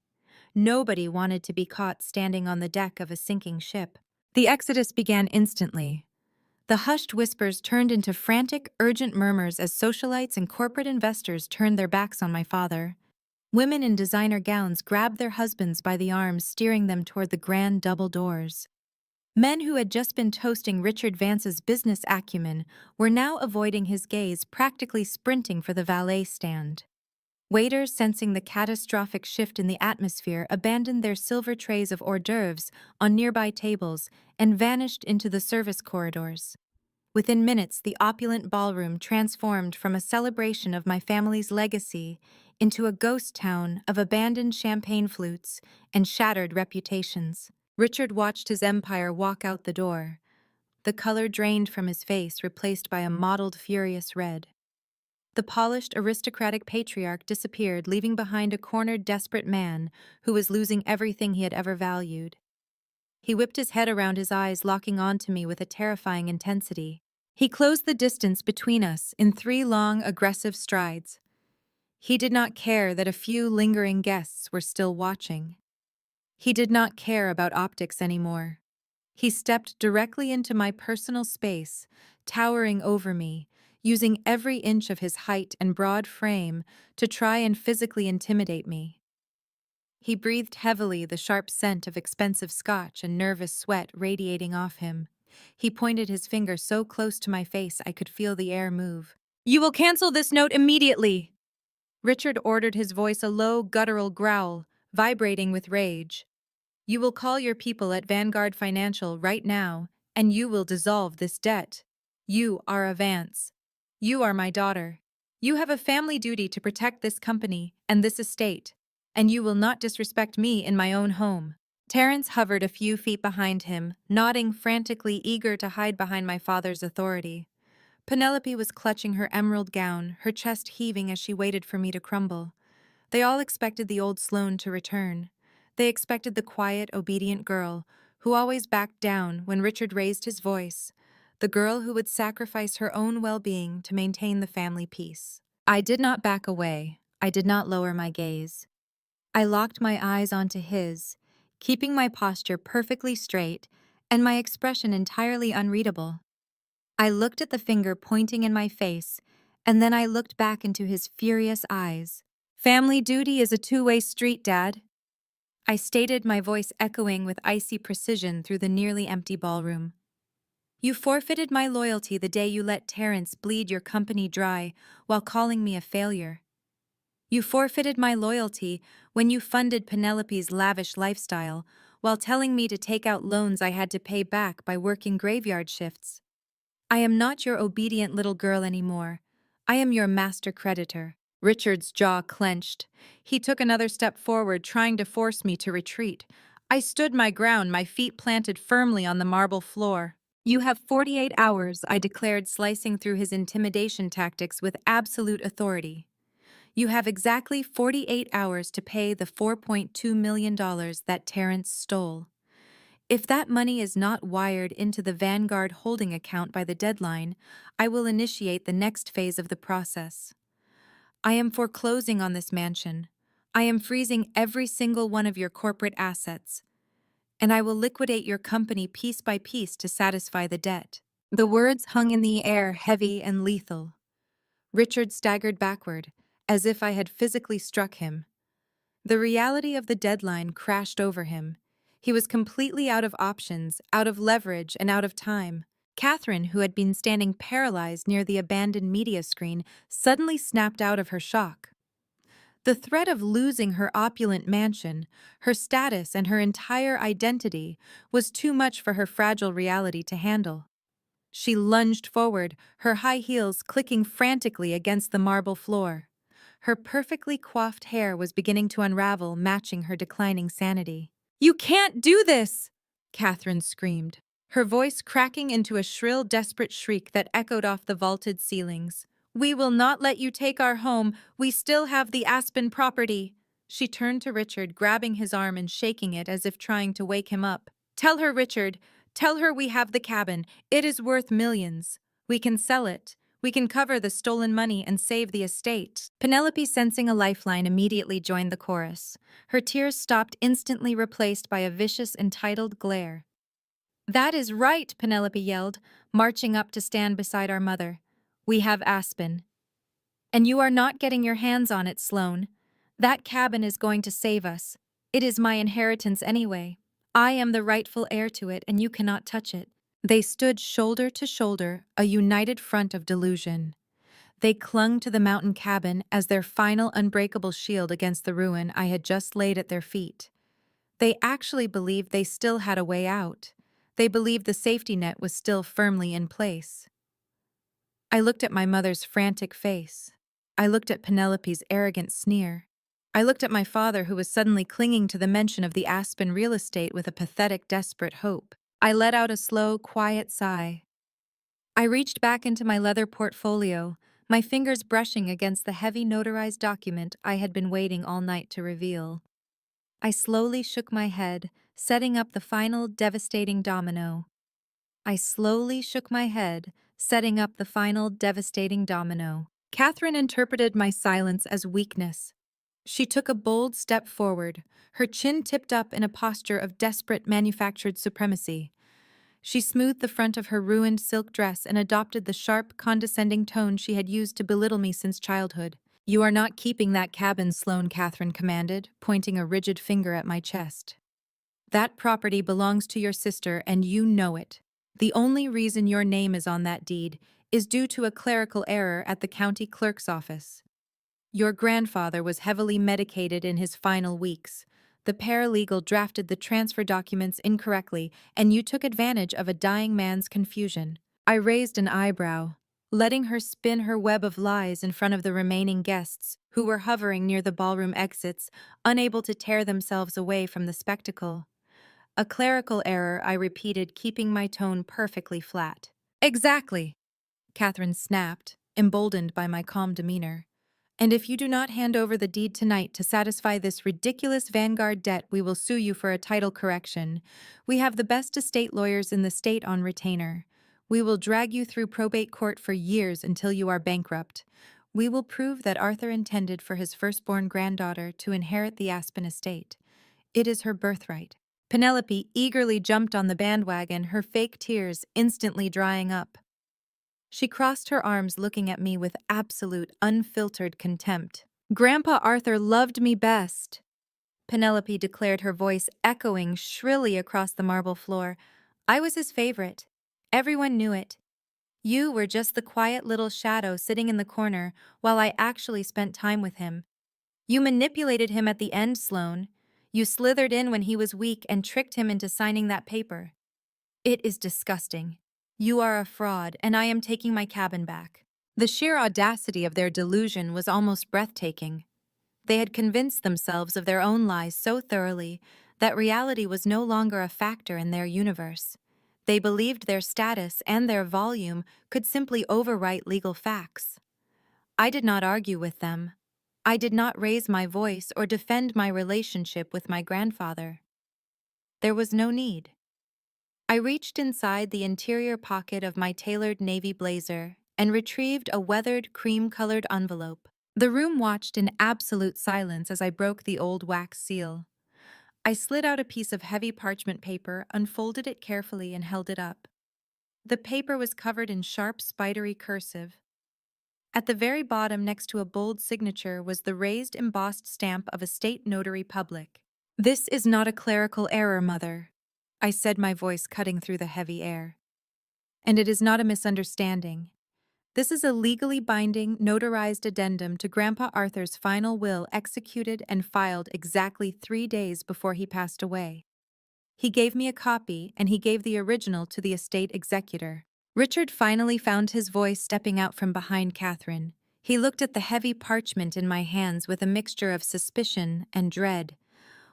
Nobody wanted to be caught standing on the deck of a sinking ship. The exodus began instantly. The hushed whispers turned into frantic, urgent murmurs as socialites and corporate investors turned their backs on my father. Women in designer gowns grabbed their husbands by the arms, steering them toward the grand double doors. Men who had just been toasting Richard Vance's business acumen were now avoiding his gaze, practically sprinting for the valet stand. Waiters, sensing the catastrophic shift in the atmosphere, abandoned their silver trays of hors d'oeuvres on nearby tables and vanished into the service corridors. Within minutes, the opulent ballroom transformed from a celebration of my family's legacy into a ghost town of abandoned champagne flutes and shattered reputations. Richard watched his empire walk out the door, the color drained from his face, replaced by a mottled, furious red. The polished, aristocratic patriarch disappeared, leaving behind a cornered, desperate man who was losing everything he had ever valued. He whipped his head around his eyes, locking onto me with a terrifying intensity. He closed the distance between us in 3 long, aggressive strides. He did not care that a few lingering guests were still watching. He did not care about optics anymore. He stepped directly into my personal space, towering over me, using every inch of his height and broad frame to try and physically intimidate me. He breathed heavily, the sharp scent of expensive scotch and nervous sweat radiating off him. He pointed his finger so close to my face I could feel the air move. "You will cancel this note immediately!" Richard ordered, his voice a low, guttural growl, vibrating with rage. "You will call your people at Vanguard Financial right now, and you will dissolve this debt. You are a Vance. You are my daughter. You have a family duty to protect this company and this estate, and you will not disrespect me in my own home." Terence hovered a few feet behind him, nodding frantically, eager to hide behind my father's authority. Penelope was clutching her emerald gown, her chest heaving as she waited for me to crumble. They all expected the old Sloane to return. They expected the quiet, obedient girl, who always backed down when Richard raised his voice, the girl who would sacrifice her own well-being to maintain the family peace. I did not back away. I did not lower my gaze. I locked my eyes onto his, keeping my posture perfectly straight and my expression entirely unreadable. I looked at the finger pointing in my face, and then I looked back into his furious eyes. "Family duty is a two-way street, Dad," I stated, my voice echoing with icy precision through the nearly empty ballroom. "You forfeited my loyalty the day you let Terence bleed your company dry while calling me a failure. You forfeited my loyalty when you funded Penelope's lavish lifestyle while telling me to take out loans I had to pay back by working graveyard shifts. I am not your obedient little girl anymore. I am your master creditor." Richard's jaw clenched. He took another step forward, trying to force me to retreat. I stood my ground, my feet planted firmly on the marble floor. "You have 48 hours, I declared, slicing through his intimidation tactics with absolute authority. "You have exactly 48 hours to pay the $4.2 million that Terence stole. If that money is not wired into the Vanguard holding account by the deadline, I will initiate the next phase of the process. I am foreclosing on this mansion. I am freezing every single one of your corporate assets. and I will liquidate your company piece by piece to satisfy the debt." The words hung in the air, heavy and lethal. Richard staggered backward, as if I had physically struck him. The reality of the deadline crashed over him. He was completely out of options, out of leverage, and out of time. Catherine, who had been standing paralyzed near the abandoned media screen, suddenly snapped out of her shock. The threat of losing her opulent mansion, her status, and her entire identity was too much for her fragile reality to handle. She lunged forward, her high heels clicking frantically against the marble floor. Her perfectly coiffed hair was beginning to unravel, matching her declining sanity. "You can't do this!" Catherine screamed, her voice cracking into a shrill, desperate shriek that echoed off the vaulted ceilings. "We will not let you take our home. We still have the Aspen property." She turned to Richard, grabbing his arm and shaking it as if trying to wake him up. "Tell her, Richard. Tell her we have the cabin. It is worth millions. We can sell it. We can cover the stolen money and save the estate." Penelope, sensing a lifeline, immediately joined the chorus. Her tears stopped, instantly replaced by a vicious, entitled glare. "That is right," Penelope yelled, marching up to stand beside our mother. "We have Aspen. And you are not getting your hands on it, Sloane. That cabin is going to save us. It is my inheritance anyway. I am the rightful heir to it, and you cannot touch it." They stood shoulder to shoulder, a united front of delusion. They clung to the mountain cabin as their final unbreakable shield against the ruin I had just laid at their feet. They actually believed they still had a way out. They believed the safety net was still firmly in place. I looked at my mother's frantic face. I looked at Penelope's arrogant sneer. I looked at my father, who was suddenly clinging to the mention of the Aspen real estate with a pathetic, desperate hope. I let out a slow, quiet sigh. I reached back into my leather portfolio, my fingers brushing against the heavy notarized document I had been waiting all night to reveal. I slowly shook my head, setting up the final devastating domino. I slowly shook my head, setting up the final devastating domino. Catherine interpreted my silence as weakness. She took a bold step forward, her chin tipped up in a posture of desperate manufactured supremacy. She smoothed the front of her ruined silk dress and adopted the sharp, condescending tone she had used to belittle me since childhood. "You are not keeping that cabin, Sloane," Catherine commanded, pointing a rigid finger at my chest. "That property belongs to your sister, and you know it. The only reason your name is on that deed is due to a clerical error at the county clerk's office. Your grandfather was heavily medicated in his final weeks. The paralegal drafted the transfer documents incorrectly, and you took advantage of a dying man's confusion." I raised an eyebrow, letting her spin her web of lies in front of the remaining guests, who were hovering near the ballroom exits, unable to tear themselves away from the spectacle. "A clerical error," I repeated, keeping my tone perfectly flat. "Exactly," Catherine snapped, emboldened by my calm demeanor. "And if you do not hand over the deed tonight to satisfy this ridiculous Vanguard debt, we will sue you for a title correction. We have the best estate lawyers in the state on retainer. We will drag you through probate court for years until you are bankrupt. We will prove that Arthur intended for his firstborn granddaughter to inherit the Aspen estate. It is her birthright." Penelope eagerly jumped on the bandwagon, her fake tears instantly drying up. She crossed her arms, looking at me with absolute, unfiltered contempt. "Grandpa Arthur loved me best," Penelope declared, her voice echoing shrilly across the marble floor. "I was his favorite. Everyone knew it. You were just the quiet little shadow sitting in the corner while I actually spent time with him. You manipulated him at the end, Sloane. You slithered in when he was weak and tricked him into signing that paper. It is disgusting. You are a fraud, and I am taking my cabin back." The sheer audacity of their delusion was almost breathtaking. They had convinced themselves of their own lies so thoroughly that reality was no longer a factor in their universe. They believed their status and their volume could simply overwrite legal facts. I did not argue with them. I did not raise my voice or defend my relationship with my grandfather. There was no need. I reached inside the interior pocket of my tailored navy blazer and retrieved a weathered, cream-colored envelope. The room watched in absolute silence as I broke the old wax seal. I slid out a piece of heavy parchment paper, unfolded it carefully, and held it up. The paper was covered in sharp, spidery cursive. At the very bottom, next to a bold signature, was the raised, embossed stamp of a state notary public. "This is not a clerical error, Mother," I said, my voice cutting through the heavy air. "And it is not a misunderstanding. This is a legally binding, notarized addendum to Grandpa Arthur's final will, executed and filed exactly 3 days before he passed away. He gave me a copy, and he gave the original to the estate executor." Richard finally found his voice stepping out from behind Catherine. He looked at the heavy parchment in my hands with a mixture of suspicion and dread.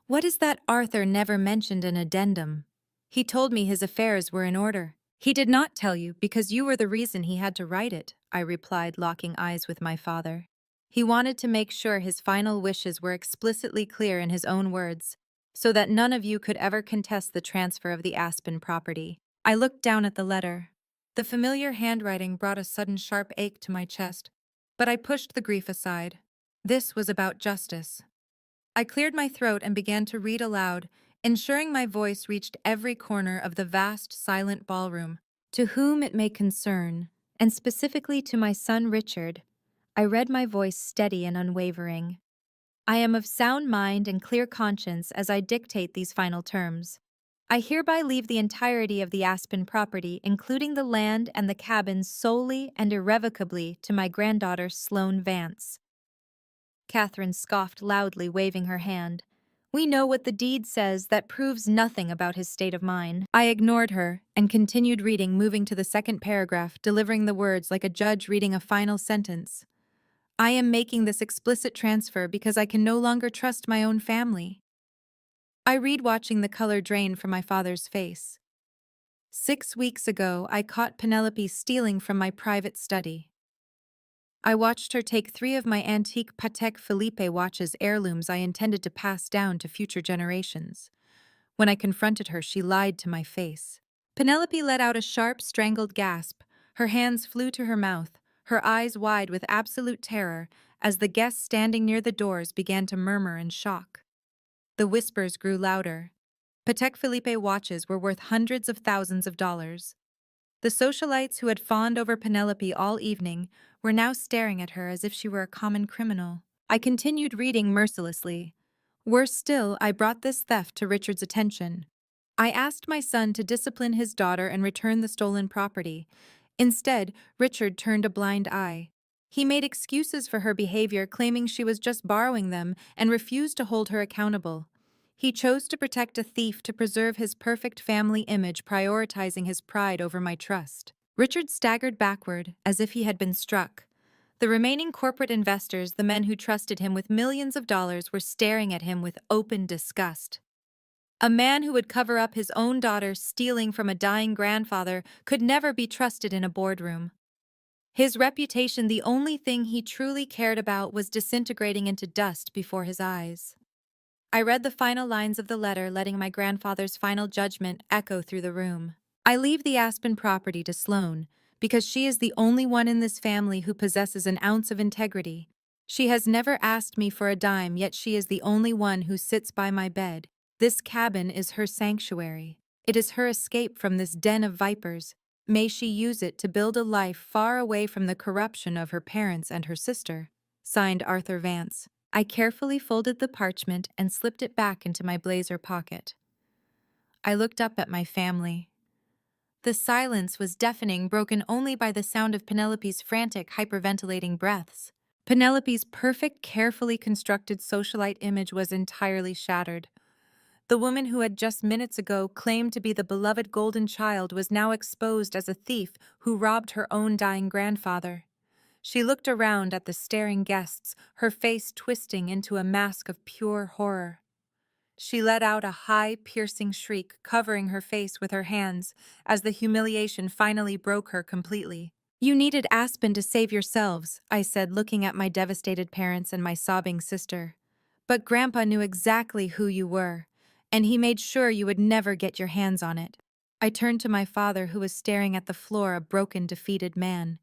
"What is that Arthur never mentioned an addendum? He told me his affairs were in order." "He did not tell you because you were the reason he had to write it," I replied, locking eyes with my father. "He wanted to make sure his final wishes were explicitly clear in his own words, so that none of you could ever contest the transfer of the Aspen property." I looked down at the letter. The familiar handwriting brought a sudden sharp ache to my chest, but I pushed the grief aside. This was about justice. I cleared my throat and began to read aloud, ensuring my voice reached every corner of the vast, silent ballroom. "To whom it may concern, and specifically to my son Richard," I read, my voice steady and unwavering. "I am of sound mind and clear conscience as I dictate these final terms. I hereby leave the entirety of the Aspen property, including the land and the cabin, solely and irrevocably to my granddaughter Sloane Vance." Catherine scoffed loudly, waving her hand. "We know what the deed says. That proves nothing about his state of mind." I ignored her and continued reading, moving to the second paragraph, delivering the words like a judge reading a final sentence. "I am making this explicit transfer because I can no longer trust my own family." I read, watching the color drain from my father's face. "6 weeks ago, I caught Penelope stealing from my private study. I watched her take 3 of my antique Patek Philippe watches, heirlooms I intended to pass down to future generations. When I confronted her, she lied to my face." Penelope let out a sharp, strangled gasp. Her hands flew to her mouth, her eyes wide with absolute terror, as the guests standing near the doors began to murmur in shock. The whispers grew louder. Patek Philippe watches were worth hundreds of thousands of dollars. The socialites who had fawned over Penelope all evening were now staring at her as if she were a common criminal. I continued reading mercilessly. Worse still, I brought this theft to Richard's attention. I asked my son to discipline his daughter and return the stolen property. Instead, Richard turned a blind eye. He made excuses for her behavior, claiming she was just borrowing them, and refused to hold her accountable. He chose to protect a thief to preserve his perfect family image, prioritizing his pride over my trust. Richard staggered backward, as if he had been struck. The remaining corporate investors, the men who trusted him with millions of dollars, were staring at him with open disgust. A man who would cover up his own daughter stealing from a dying grandfather could never be trusted in a boardroom. His reputation, the only thing he truly cared about, was disintegrating into dust before his eyes. I read the final lines of the letter, letting my grandfather's final judgment echo through the room. "I leave the Aspen property to Sloane because she is the only one in this family who possesses an ounce of integrity. She has never asked me for a dime, yet she is the only one who sits by my bed. This cabin is her sanctuary. It is her escape from this den of vipers. May she use it to build a life far away from the corruption of her parents and her sister." Signed, Arthur Vance. I carefully folded the parchment and slipped it back into my blazer pocket. I looked up at my family. The silence was deafening, broken only by the sound of Penelope's frantic, hyperventilating breaths. Penelope's perfect, carefully constructed socialite image was entirely shattered. The woman who had just minutes ago claimed to be the beloved golden child was now exposed as a thief who robbed her own dying grandfather. She looked around at the staring guests, her face twisting into a mask of pure horror. She let out a high, piercing shriek, covering her face with her hands, as the humiliation finally broke her completely. "You needed Aspen to save yourselves," I said, looking at my devastated parents and my sobbing sister. "But Grandpa knew exactly who you were, and he made sure you would never get your hands on it." I turned to my father, who was staring at the floor, a broken, defeated man.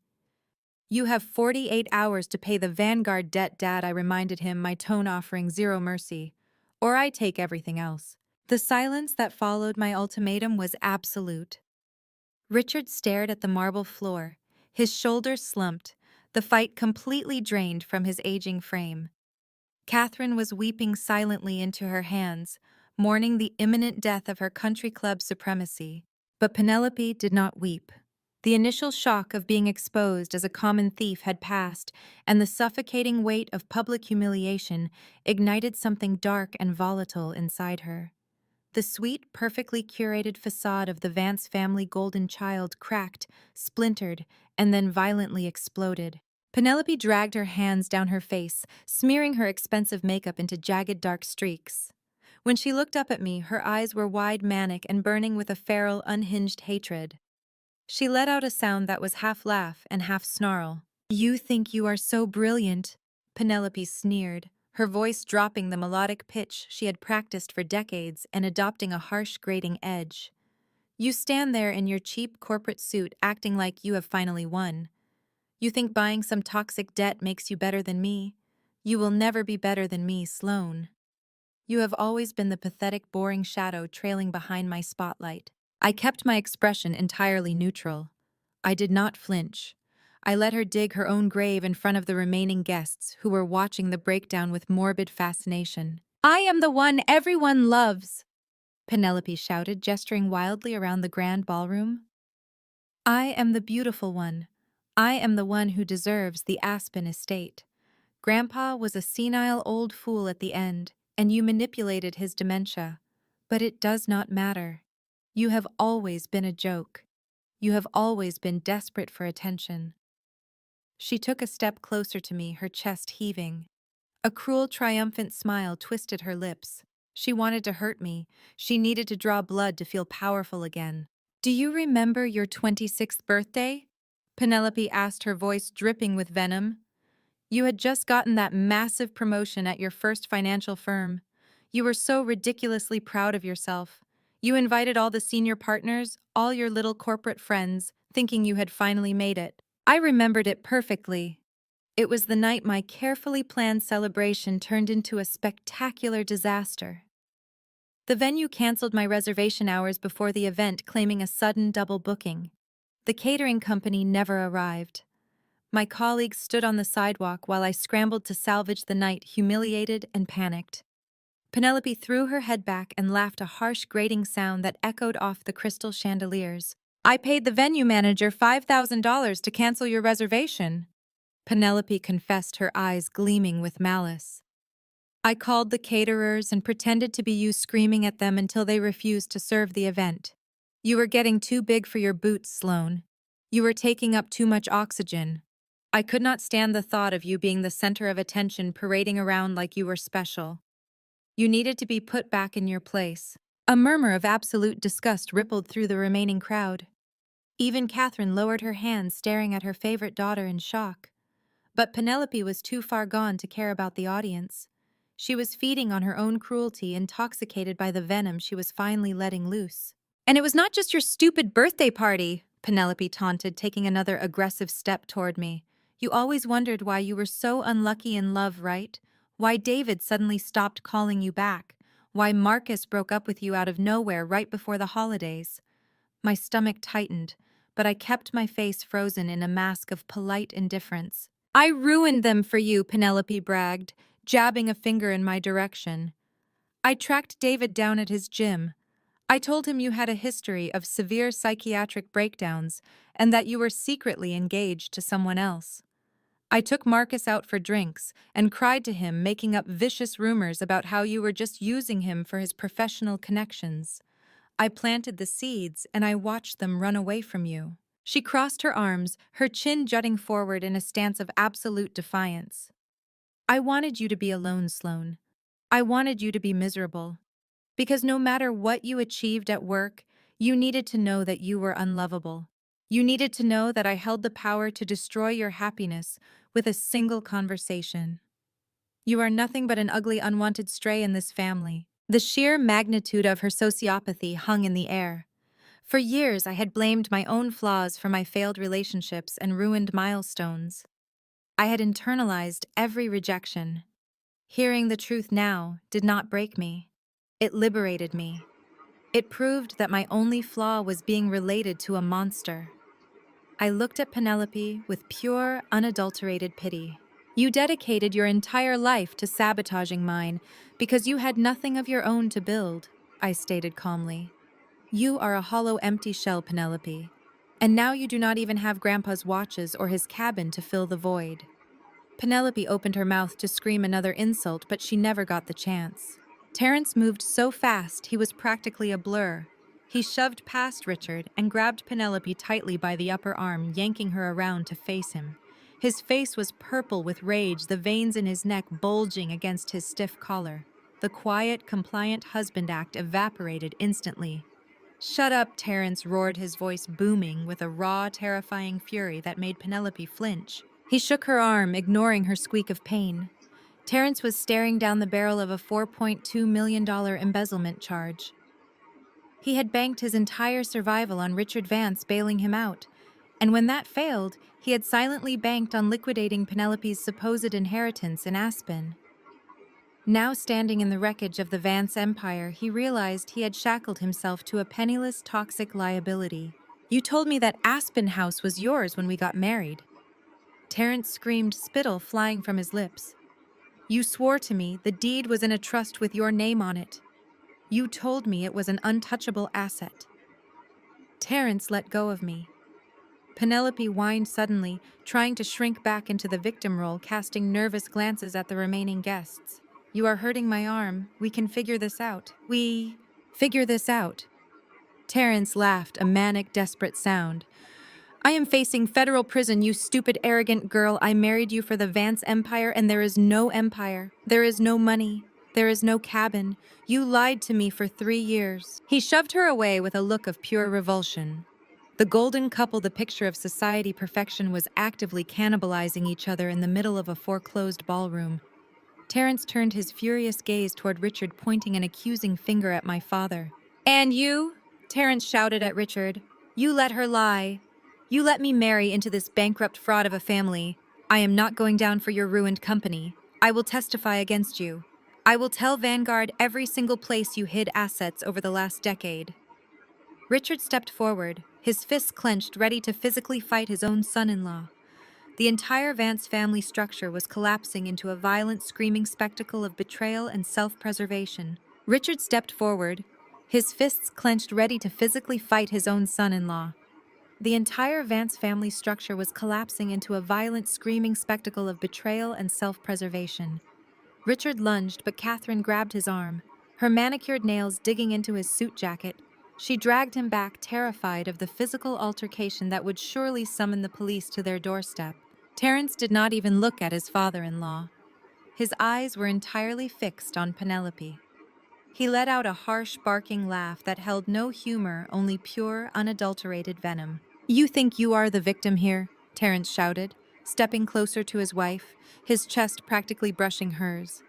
"You have 48 hours to pay the Vanguard debt, Dad," I reminded him, my tone offering zero mercy. or I take everything else. The silence that followed my ultimatum was absolute. Richard stared at the marble floor, his shoulders slumped, the fight completely drained from his aging frame. Catherine was weeping silently into her hands, mourning the imminent death of her country club supremacy. But Penelope did not weep. The initial shock of being exposed as a common thief had passed, and the suffocating weight of public humiliation ignited something dark and volatile inside her. The sweet, perfectly curated facade of the Vance family golden child cracked, splintered, and then violently exploded. Penelope dragged her hands down her face, smearing her expensive makeup into jagged dark streaks. When she looked up at me, her eyes were wide, manic, and burning with a feral, unhinged hatred. She let out a sound that was half laugh and half snarl. "You think you are so brilliant," Penelope sneered, her voice dropping the melodic pitch she had practiced for decades and adopting a harsh, grating edge. "You stand there in your cheap corporate suit acting like you have finally won. You think buying some toxic debt makes you better than me? You will never be better than me, Sloane. You have always been the pathetic, boring shadow trailing behind my spotlight." I kept my expression entirely neutral. I did not flinch. I let her dig her own grave in front of the remaining guests who were watching the breakdown with morbid fascination. "I am the one everyone loves," Penelope shouted, gesturing wildly around the grand ballroom. "I am the beautiful one. I am the one who deserves the Aspen estate. Grandpa was a senile old fool at the end, and you manipulated his dementia. But it does not matter. You have always been a joke. You have always been desperate for attention." She took a step closer to me, her chest heaving. A cruel, triumphant smile twisted her lips. She wanted to hurt me. She needed to draw blood to feel powerful again. "Do you remember your 26th birthday?" Penelope asked, her voice dripping with venom. "You had just gotten that massive promotion at your first financial firm. You were so ridiculously proud of yourself. You invited all the senior partners, all your little corporate friends, thinking you had finally made it. I remembered it perfectly. It was the night my carefully planned celebration turned into a spectacular disaster. The venue canceled my reservation hours before the event, claiming a sudden double booking. The catering company never arrived. My colleagues stood on the sidewalk while I scrambled to salvage the night, humiliated and panicked. Penelope threw her head back and laughed, a harsh, grating sound that echoed off the crystal chandeliers. "I paid the venue manager $5,000 to cancel your reservation," Penelope confessed, her eyes gleaming with malice. "I called the caterers and pretended to be you, screaming at them until they refused to serve the event. You were getting too big for your boots, Sloane. You were taking up too much oxygen. I could not stand the thought of you being the center of attention, parading around like you were special. You needed to be put back in your place." A murmur of absolute disgust rippled through the remaining crowd. Even Catherine lowered her hands, staring at her favorite daughter in shock. But Penelope was too far gone to care about the audience. She was feeding on her own cruelty, intoxicated by the venom she was finally letting loose. "And it was not just your stupid birthday party," Penelope taunted, taking another aggressive step toward me. "You always wondered why you were so unlucky in love, right? Why David suddenly stopped calling you back? Why Marcus broke up with you out of nowhere right before the holidays?" My stomach tightened, but I kept my face frozen in a mask of polite indifference. "I ruined them for you," Penelope bragged, jabbing a finger in my direction. "I tracked David down at his gym. I told him you had a history of severe psychiatric breakdowns and that you were secretly engaged to someone else. I took Marcus out for drinks and cried to him, making up vicious rumors about how you were just using him for his professional connections. I planted the seeds and I watched them run away from you." She crossed her arms, her chin jutting forward in a stance of absolute defiance. "I wanted you to be alone, Sloane. I wanted you to be miserable. Because no matter what you achieved at work, you needed to know that you were unlovable. You needed to know that I held the power to destroy your happiness with a single conversation. You are nothing but an ugly, unwanted stray in this family." The sheer magnitude of her sociopathy hung in the air. For years, I had blamed my own flaws for my failed relationships and ruined milestones. I had internalized every rejection. Hearing the truth now did not break me. It liberated me. It proved that my only flaw was being related to a monster. I looked at Penelope with pure, unadulterated pity. You dedicated your entire life to sabotaging mine because you had nothing of your own to build, I stated calmly. You are a hollow, empty shell, Penelope. And now you do not even have Grandpa's watches or his cabin to fill the void. Penelope opened her mouth to scream another insult, but she never got the chance. Terrence moved so fast he was practically a blur. He shoved past Richard and grabbed Penelope tightly by the upper arm, yanking her around to face him. His face was purple with rage, the veins in his neck bulging against his stiff collar. The quiet, compliant husband act evaporated instantly. "Shut up," Terrence roared, his voice booming with a raw, terrifying fury that made Penelope flinch. He shook her arm, ignoring her squeak of pain. Terrence was staring down the barrel of a $4.2 million embezzlement charge. He had banked his entire survival on Richard Vance bailing him out, and when that failed, he had silently banked on liquidating Penelope's supposed inheritance in Aspen. Now standing in the wreckage of the Vance empire, he realized he had shackled himself to a penniless, toxic liability. "You told me that Aspen house was yours when we got married." Terrence screamed, spittle flying from his lips. "You swore to me the deed was in a trust with your name on it. You told me it was an untouchable asset." Terrence let go of me. Penelope whined suddenly, trying to shrink back into the victim role, casting nervous glances at the remaining guests. "You are hurting my arm. We can figure this out." "We figure this out." Terrence laughed, a manic, desperate sound. "I am facing federal prison, you stupid, arrogant girl. I married you for the Vance empire, and there is no empire. There is no money. There is no cabin. You lied to me for 3 years." He shoved her away with a look of pure revulsion. The golden couple, the picture of society perfection, was actively cannibalizing each other in the middle of a foreclosed ballroom. Terrence turned his furious gaze toward Richard, pointing an accusing finger at my father. "And you?" Terrence shouted at Richard. "You let her lie. You let me marry into this bankrupt fraud of a family. I am not going down for your ruined company. I will testify against you. I will tell Vanguard every single place you hid assets over the last decade." Richard stepped forward, his fists clenched, ready to physically fight his own son-in-law. The entire Vance family structure was collapsing into a violent, screaming spectacle of betrayal and self-preservation. Richard stepped forward, his fists clenched, ready to physically fight his own son-in-law. The entire Vance family structure was collapsing into a violent, screaming spectacle of betrayal and self-preservation. Richard lunged, but Catherine grabbed his arm, her manicured nails digging into his suit jacket. She dragged him back, terrified of the physical altercation that would surely summon the police to their doorstep. Terrence did not even look at his father-in-law. His eyes were entirely fixed on Penelope. He let out a harsh, barking laugh that held no humor, only pure, unadulterated venom. "You think you are the victim here?" Terrence shouted, stepping closer to his wife, his chest practically brushing hers.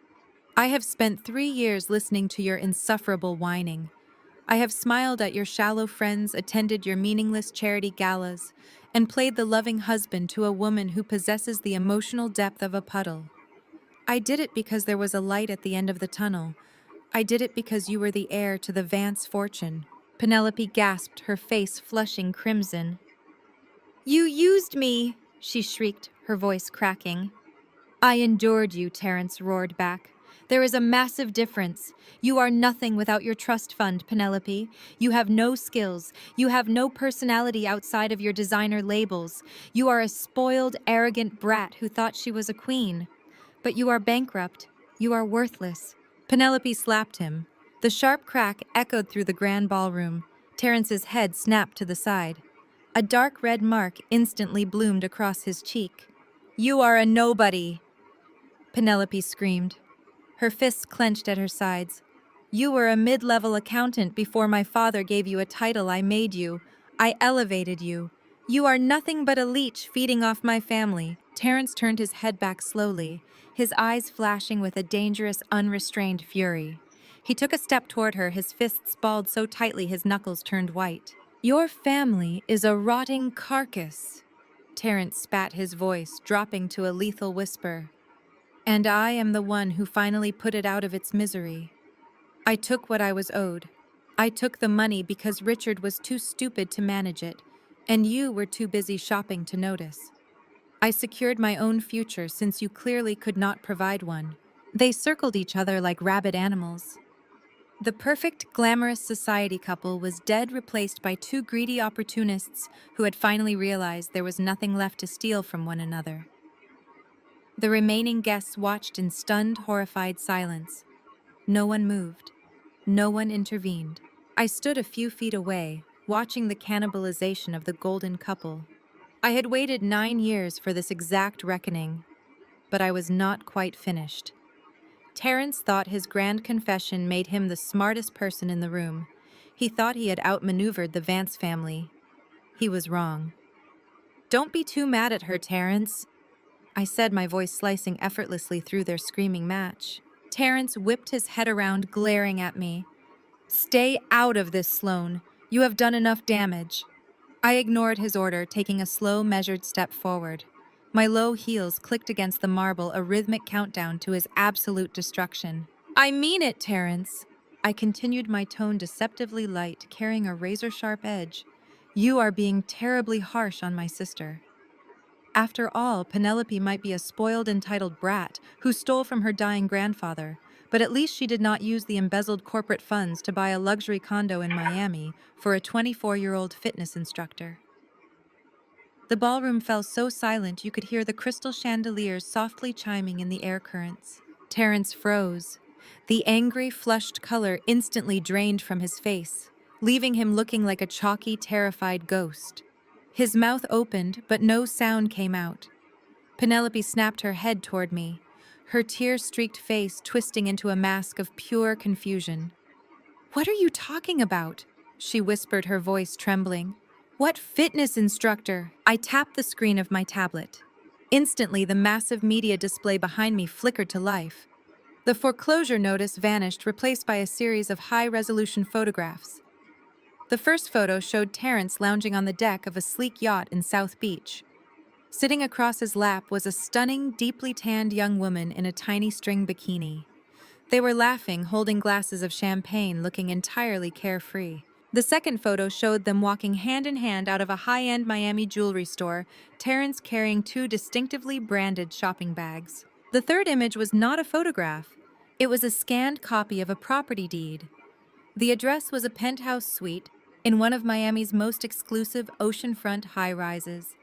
"I have spent 3 years listening to your insufferable whining. I have smiled at your shallow friends, attended your meaningless charity galas, and played the loving husband to a woman who possesses the emotional depth of a puddle. I did it because there was a light at the end of the tunnel. I did it because you were the heir to the Vance fortune." Penelope gasped, her face flushing crimson. "You used me!" she shrieked, her voice cracking. "I endured you," Terrence roared back. "There is a massive difference. You are nothing without your trust fund, Penelope. You have no skills. You have no personality outside of your designer labels. You are a spoiled, arrogant brat who thought she was a queen. But you are bankrupt. You are worthless." Penelope slapped him. The sharp crack echoed through the grand ballroom. Terrence's head snapped to the side. A dark red mark instantly bloomed across his cheek. "You are a nobody!" Penelope screamed. Her fists clenched at her sides. "You were a mid-level accountant before my father gave you a title. I made you. I elevated you. You are nothing but a leech feeding off my family." Terrence turned his head back slowly, his eyes flashing with a dangerous, unrestrained fury. He took a step toward her, his fists balled so tightly his knuckles turned white. "Your family is a rotting carcass." Terrence spat, his voice dropping to a lethal whisper. And I am the one who finally put it out of its misery. I took what I was owed. I took the money because Richard was too stupid to manage it, and you were too busy shopping to notice. I secured my own future since you clearly could not provide one. They circled each other like rabid animals. The perfect, glamorous society couple was dead, replaced by two greedy opportunists who had finally realized there was nothing left to steal from one another. The remaining guests watched in stunned, horrified silence. No one moved. No one intervened. I stood a few feet away, watching the cannibalization of the golden couple. I had waited 9 years for this exact reckoning, but I was not quite finished. Terrence thought his grand confession made him the smartest person in the room. He thought he had outmaneuvered the Vance family. He was wrong. "Don't be too mad at her, Terrence," I said, my voice slicing effortlessly through their screaming match. Terrence whipped his head around, glaring at me. "Stay out of this, Sloane. You have done enough damage." I ignored his order, taking a slow, measured step forward. My low heels clicked against the marble, a rhythmic countdown to his absolute destruction. "I mean it, Terrence." I continued, my tone deceptively light, carrying a razor-sharp edge. "You are being terribly harsh on my sister." After all, Penelope might be a spoiled, entitled brat who stole from her dying grandfather, but at least she did not use the embezzled corporate funds to buy a luxury condo in Miami for a 24-year-old fitness instructor. The ballroom fell so silent you could hear the crystal chandeliers softly chiming in the air currents. Terrence froze. The angry, flushed color instantly drained from his face, leaving him looking like a chalky, terrified ghost. His mouth opened, but no sound came out. Penelope snapped her head toward me, her tear-streaked face twisting into a mask of pure confusion. "What are you talking about?" she whispered, her voice trembling. "What fitness instructor?" I tapped the screen of my tablet. Instantly, the massive media display behind me flickered to life. The foreclosure notice vanished, replaced by a series of high-resolution photographs. The first photo showed Terrence lounging on the deck of a sleek yacht in South Beach. Sitting across his lap was a stunning, deeply tanned young woman in a tiny string bikini. They were laughing, holding glasses of champagne, looking entirely carefree. The second photo showed them walking hand in hand out of a high-end Miami jewelry store, Terrence carrying two distinctively branded shopping bags. The third image was not a photograph. It was a scanned copy of a property deed. The address was a penthouse suite in one of Miami's most exclusive oceanfront high-rises.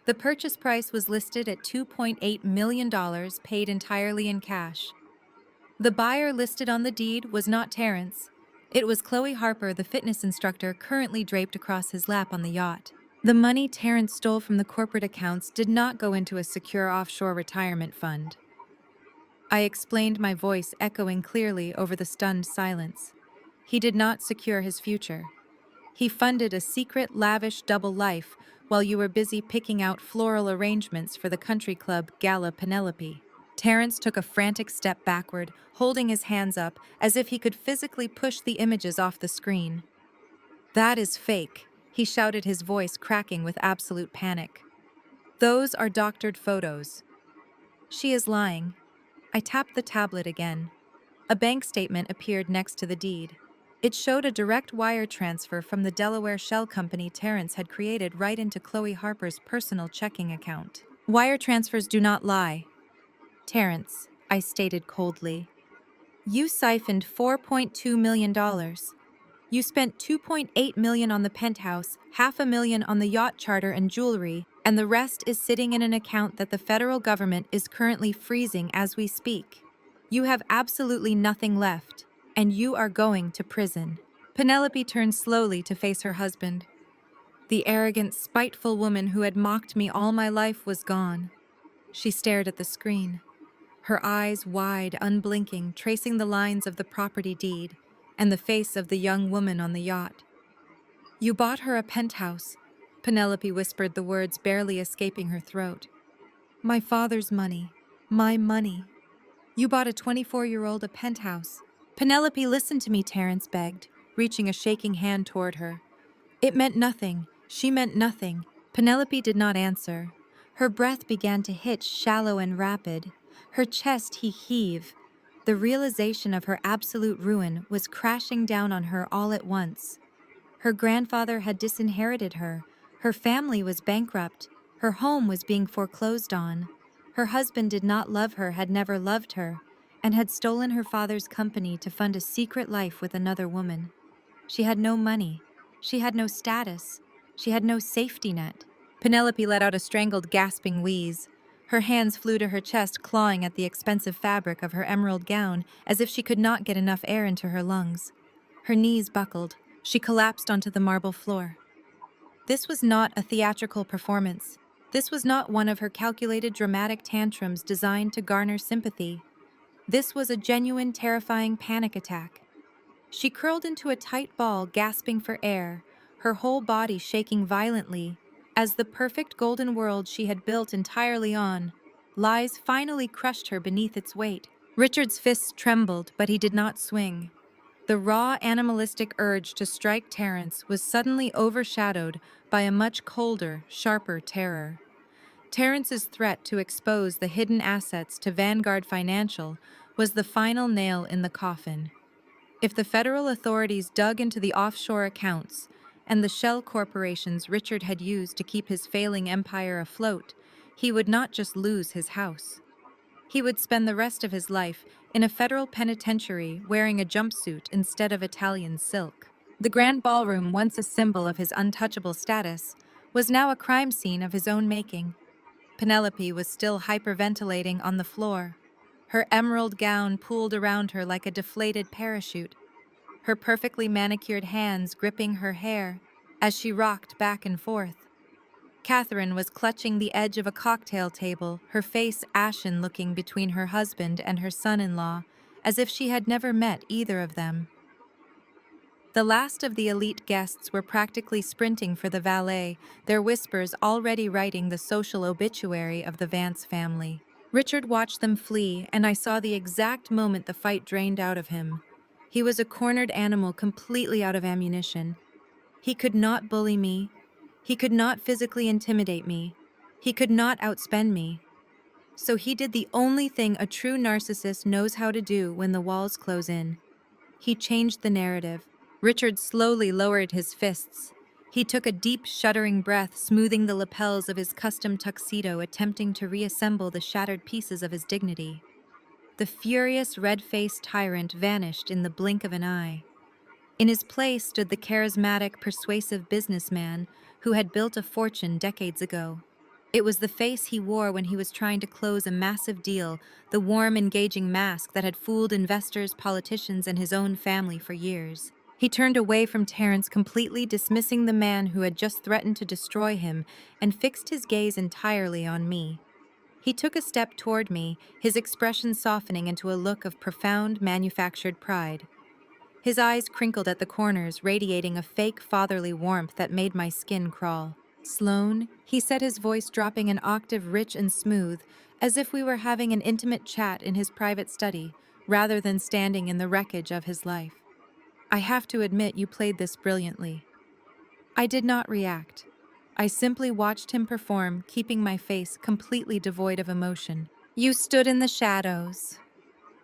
The purchase price was listed at $2.8 million, paid entirely in cash. The buyer listed on the deed was not Terrence. It was Chloe Harper, the fitness instructor currently draped across his lap on the yacht. The money Terrence stole from the corporate accounts did not go into a secure offshore retirement fund. I explained, my voice echoing clearly over the stunned silence. He did not secure his future. He funded a secret, lavish double life while you were busy picking out floral arrangements for the country club gala Penelope. Terrence took a frantic step backward, holding his hands up as if he could physically push the images off the screen. "That is fake," he shouted, his voice cracking with absolute panic. "Those are doctored photos." "She is lying." I tapped the tablet again. A bank statement appeared next to the deed. It showed a direct wire transfer from the Delaware shell company Terrence had created right into Chloe Harper's personal checking account. "Wire transfers do not lie, Terrence," I stated coldly. "You siphoned $4.2 million. You spent $2.8 million on the penthouse, $500,000 on the yacht charter and jewelry, and the rest is sitting in an account that the federal government is currently freezing as we speak. You have absolutely nothing left, and you are going to prison." Penelope turned slowly to face her husband. The arrogant, spiteful woman who had mocked me all my life was gone. She stared at the screen, her eyes wide, unblinking, tracing the lines of the property deed and the face of the young woman on the yacht. "You bought her a penthouse," Penelope whispered, the words barely escaping her throat. "My father's money. My money. You bought a 24-year-old a penthouse." "Penelope, listen to me," Terrence begged, reaching a shaking hand toward her. "It meant nothing. She meant nothing." Penelope did not answer. Her breath began to hitch, shallow and rapid. Her chest heaved. The realization of her absolute ruin was crashing down on her all at once. Her grandfather had disinherited her. Her family was bankrupt. Her home was being foreclosed on. Her husband did not love her, had never loved her, and had stolen her father's company to fund a secret life with another woman. She had no money. She had no status. She had no safety net. Penelope let out a strangled, gasping wheeze. Her hands flew to her chest, clawing at the expensive fabric of her emerald gown, as if she could not get enough air into her lungs. Her knees buckled. She collapsed onto the marble floor. This was not a theatrical performance. This was not one of her calculated dramatic tantrums designed to garner sympathy. This was a genuine, terrifying panic attack. She curled into a tight ball, gasping for air, her whole body shaking violently, as the perfect golden world she had built entirely on lies finally crushed her beneath its weight. Richard's fists trembled, but he did not swing. The raw, animalistic urge to strike Terence was suddenly overshadowed by a much colder, sharper terror. Terrence's threat to expose the hidden assets to Vanguard Financial was the final nail in the coffin. If the federal authorities dug into the offshore accounts and the shell corporations Richard had used to keep his failing empire afloat, he would not just lose his house. He would spend the rest of his life in a federal penitentiary wearing a jumpsuit instead of Italian silk. The grand ballroom, once a symbol of his untouchable status, was now a crime scene of his own making. Penelope was still hyperventilating on the floor, her emerald gown pooled around her like a deflated parachute, her perfectly manicured hands gripping her hair as she rocked back and forth. Catherine was clutching the edge of a cocktail table, her face ashen-looking between her husband and her son-in-law, as if she had never met either of them. The last of the elite guests were practically sprinting for the valet, their whispers already writing the social obituary of the Vance family. Richard watched them flee, and I saw the exact moment the fight drained out of him. He was a cornered animal, completely out of ammunition. He could not bully me. He could not physically intimidate me. He could not outspend me. So he did the only thing a true narcissist knows how to do when the walls close in. He changed the narrative. Richard slowly lowered his fists. He took a deep, shuddering breath, smoothing the lapels of his custom tuxedo, attempting to reassemble the shattered pieces of his dignity. The furious, red-faced tyrant vanished in the blink of an eye. In his place stood the charismatic, persuasive businessman who had built a fortune decades ago. It was the face he wore when he was trying to close a massive deal, the warm, engaging mask that had fooled investors, politicians, and his own family for years. He turned away from Terence, completely dismissing the man who had just threatened to destroy him, and fixed his gaze entirely on me. He took a step toward me, his expression softening into a look of profound, manufactured pride. His eyes crinkled at the corners, radiating a fake fatherly warmth that made my skin crawl. "Sloane," he said, his voice dropping an octave, rich and smooth, as if we were having an intimate chat in his private study, rather than standing in the wreckage of his life. "I have to admit you played this brilliantly." I did not react. I simply watched him perform, keeping my face completely devoid of emotion. "You stood in the shadows."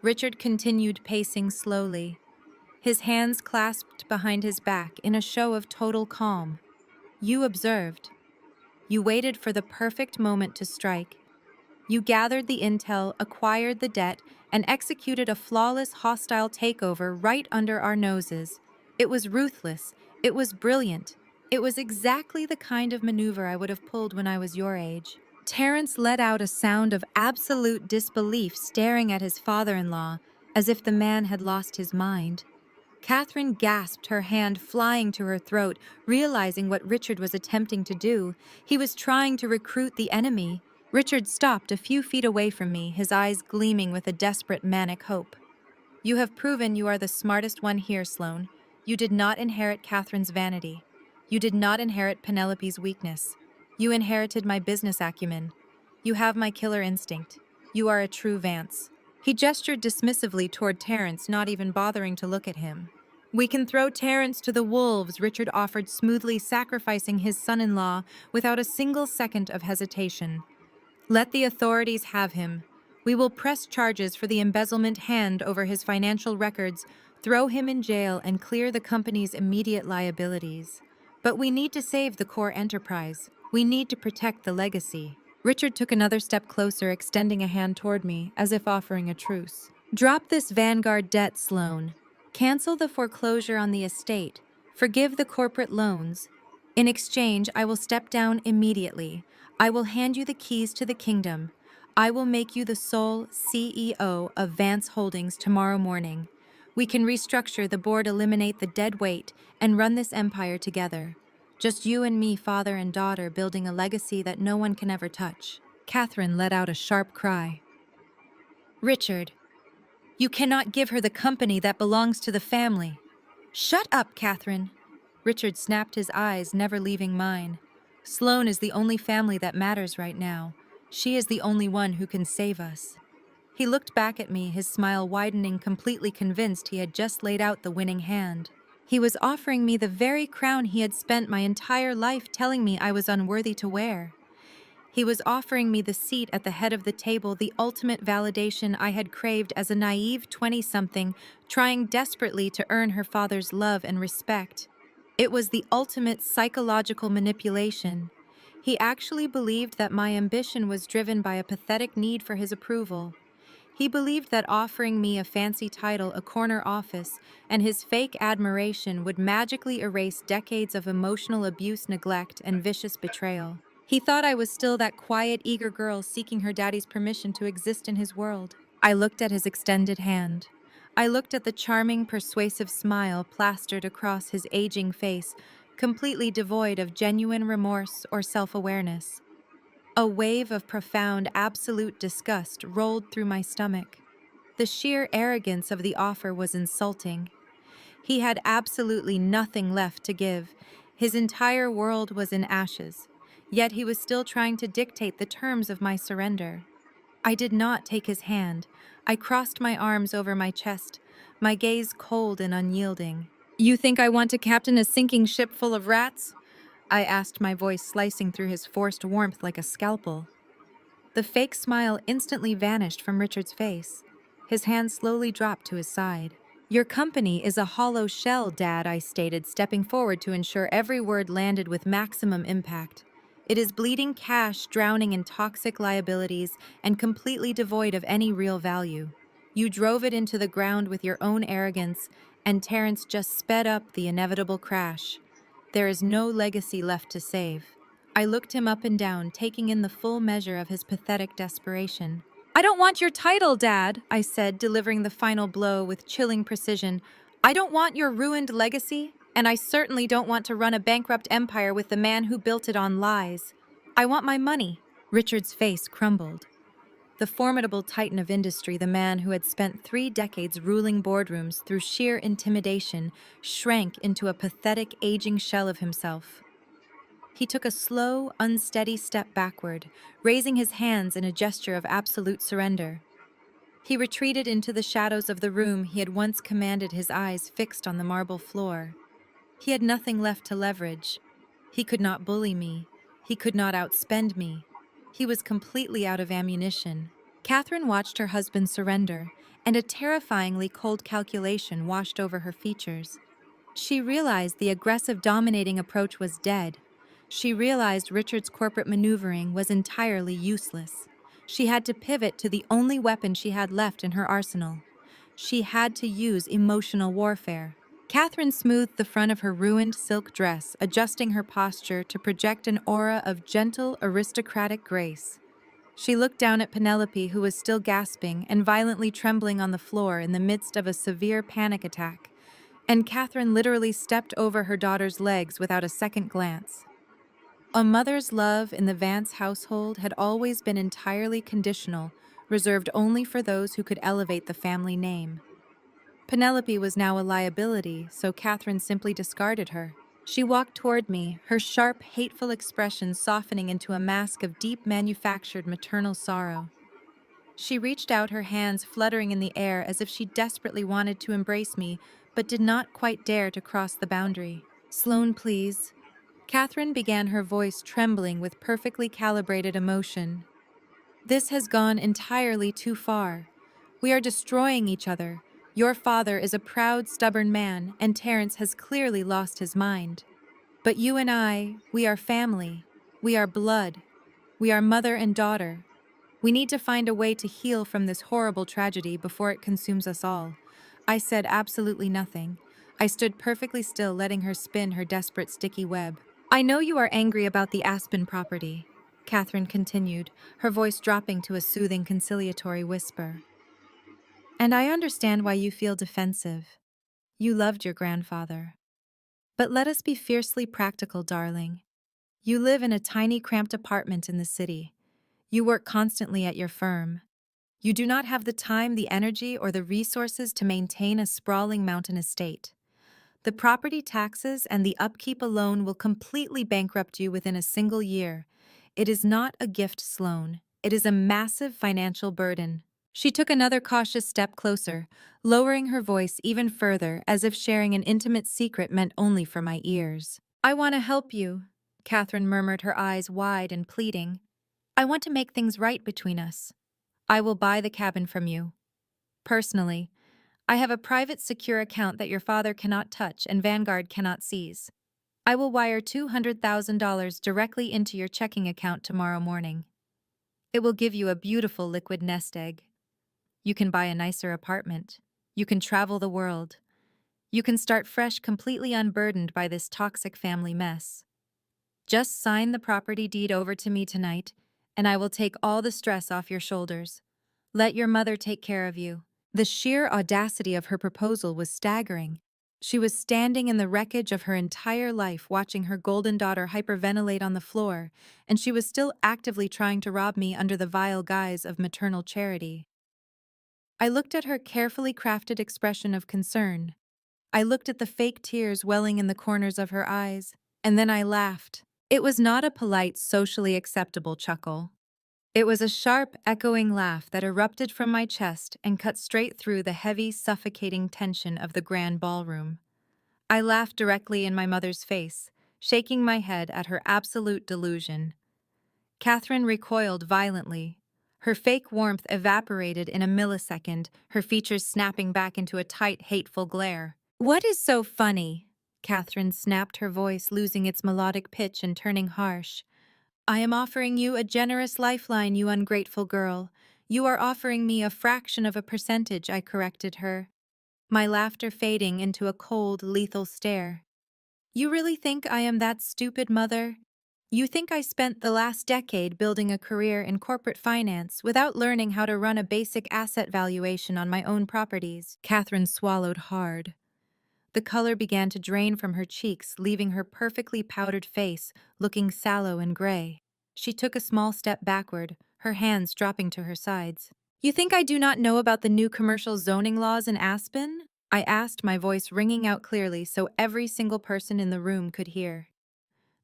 Richard continued, pacing slowly, his hands clasped behind his back in a show of total calm. "You observed. You waited for the perfect moment to strike. You gathered the intel, acquired the debt, and executed a flawless, hostile takeover right under our noses. It was ruthless. It was brilliant. It was exactly the kind of maneuver I would have pulled when I was your age." Terence let out a sound of absolute disbelief, staring at his father-in-law, as if the man had lost his mind. Catherine gasped, her hand flying to her throat, realizing what Richard was attempting to do. He was trying to recruit the enemy. Richard stopped a few feet away from me, his eyes gleaming with a desperate, manic hope. "You have proven you are the smartest one here, Sloane. You did not inherit Catherine's vanity. You did not inherit Penelope's weakness. You inherited my business acumen. You have my killer instinct. You are a true Vance." He gestured dismissively toward Terence, not even bothering to look at him. "We can throw Terence to the wolves," Richard offered, smoothly sacrificing his son-in-law without a single second of hesitation. "Let the authorities have him. We will press charges for the embezzlement hand over his financial records, throw him in jail, and clear the company's immediate liabilities. But we need to save the core enterprise. We need to protect the legacy. Richard took another step closer, extending a hand toward me, as if offering a truce. Drop this Vanguard debt, Sloan. Cancel the foreclosure on the estate. Forgive the corporate loans. In exchange, I will step down immediately. I will hand you the keys to the kingdom. I will make you the sole CEO of Vance Holdings tomorrow morning. We can restructure the board, eliminate the dead weight, and run this empire together. Just you and me, father and daughter, building a legacy that no one can ever touch. Catherine let out a sharp cry. Richard, you cannot give her the company that belongs to the family. Shut up, Catherine. Richard snapped his eyes, never leaving mine. Sloan is the only family that matters right now. She is the only one who can save us. He looked back at me, his smile widening, completely convinced he had just laid out the winning hand. He was offering me the very crown he had spent my entire life telling me I was unworthy to wear. He was offering me the seat at the head of the table, the ultimate validation I had craved as a naive 20-something, trying desperately to earn her father's love and respect. It was the ultimate psychological manipulation. He actually believed that my ambition was driven by a pathetic need for his approval. He believed that offering me a fancy title, a corner office, and his fake admiration would magically erase decades of emotional abuse, neglect, and vicious betrayal. He thought I was still that quiet, eager girl seeking her daddy's permission to exist in his world. I looked at his extended hand. I looked at the charming, persuasive smile plastered across his aging face, completely devoid of genuine remorse or self-awareness. A wave of profound, absolute disgust rolled through my stomach. The sheer arrogance of the offer was insulting. He had absolutely nothing left to give. His entire world was in ashes, yet he was still trying to dictate the terms of my surrender. I did not take his hand. I crossed my arms over my chest, my gaze cold and unyielding. You think I want to captain a sinking ship full of rats? I asked, my voice slicing through his forced warmth like a scalpel. The fake smile instantly vanished from Richard's face. His hand slowly dropped to his side. Your company is a hollow shell, Dad, I stated, stepping forward to ensure every word landed with maximum impact. It is bleeding cash, drowning in toxic liabilities, and completely devoid of any real value. You drove it into the ground with your own arrogance, and Terrence just sped up the inevitable crash. There is no legacy left to save. I looked him up and down, taking in the full measure of his pathetic desperation. I don't want your title, Dad, I said, delivering the final blow with chilling precision. I don't want your ruined legacy, and I certainly don't want to run a bankrupt empire with the man who built it on lies. I want my money. Richard's face crumbled. The formidable titan of industry, the man who had spent 3 decades ruling boardrooms through sheer intimidation, shrank into a pathetic, aging shell of himself. He took a slow, unsteady step backward, raising his hands in a gesture of absolute surrender. He retreated into the shadows of the room he had once commanded, his eyes fixed on the marble floor. He had nothing left to leverage. He could not bully me. He could not outspend me. He was completely out of ammunition. Catherine watched her husband surrender, and a terrifyingly cold calculation washed over her features. She realized the aggressive, dominating approach was dead. She realized Richard's corporate maneuvering was entirely useless. She had to pivot to the only weapon she had left in her arsenal. She had to use emotional warfare. Catherine smoothed the front of her ruined silk dress, adjusting her posture to project an aura of gentle, aristocratic grace. She looked down at Penelope, who was still gasping and violently trembling on the floor in the midst of a severe panic attack, and Catherine literally stepped over her daughter's legs without a second glance. A mother's love in the Vance household had always been entirely conditional, reserved only for those who could elevate the family name. Penelope was now a liability, so Catherine simply discarded her. She walked toward me, her sharp, hateful expression softening into a mask of deep manufactured maternal sorrow. She reached out, her hands fluttering in the air as if she desperately wanted to embrace me, but did not quite dare to cross the boundary. Sloan, please. Catherine began, her voice trembling with perfectly calibrated emotion. This has gone entirely too far. We are destroying each other. Your father is a proud, stubborn man, and Terence has clearly lost his mind. But you and I, we are family. We are blood. We are mother and daughter. We need to find a way to heal from this horrible tragedy before it consumes us all. I said absolutely nothing. I stood perfectly still, letting her spin her desperate sticky web. I know you are angry about the Aspen property, Catherine continued, her voice dropping to a soothing, conciliatory whisper. And I understand why you feel defensive. You loved your grandfather. But let us be fiercely practical, darling. You live in a tiny, cramped apartment in the city. You work constantly at your firm. You do not have the time, the energy, or the resources to maintain a sprawling mountain estate. The property taxes and the upkeep alone will completely bankrupt you within a single year. It is not a gift, Sloan. It is a massive financial burden. She took another cautious step closer, lowering her voice even further as if sharing an intimate secret meant only for my ears. I want to help you, Catherine murmured, her eyes wide and pleading. I want to make things right between us. I will buy the cabin from you. Personally, I have a private secure account that your father cannot touch and Vanguard cannot seize. I will wire $200,000 directly into your checking account tomorrow morning. It will give you a beautiful liquid nest egg. You can buy a nicer apartment. You can travel the world. You can start fresh, completely unburdened by this toxic family mess. Just sign the property deed over to me tonight, and I will take all the stress off your shoulders. Let your mother take care of you. The sheer audacity of her proposal was staggering. She was standing in the wreckage of her entire life, watching her golden daughter hyperventilate on the floor, and she was still actively trying to rob me under the vile guise of maternal charity. I looked at her carefully crafted expression of concern. I looked at the fake tears welling in the corners of her eyes, and then I laughed. It was not a polite, socially acceptable chuckle. It was a sharp, echoing laugh that erupted from my chest and cut straight through the heavy, suffocating tension of the grand ballroom. I laughed directly in my mother's face, shaking my head at her absolute delusion. Catherine recoiled violently. Her fake warmth evaporated in a millisecond, her features snapping back into a tight, hateful glare. "What is so funny?" Catherine snapped, her voice losing its melodic pitch and turning harsh. "I am offering you a generous lifeline, you ungrateful girl. You are offering me a fraction of a percentage," I corrected her, my laughter fading into a cold, lethal stare. "You really think I am that stupid, Mother? You think I spent the last decade building a career in corporate finance without learning how to run a basic asset valuation on my own properties?" Catherine swallowed hard. The color began to drain from her cheeks, leaving her perfectly powdered face looking sallow and gray. She took a small step backward, her hands dropping to her sides. "You think I do not know about the new commercial zoning laws in Aspen?" I asked, my voice ringing out clearly so every single person in the room could hear.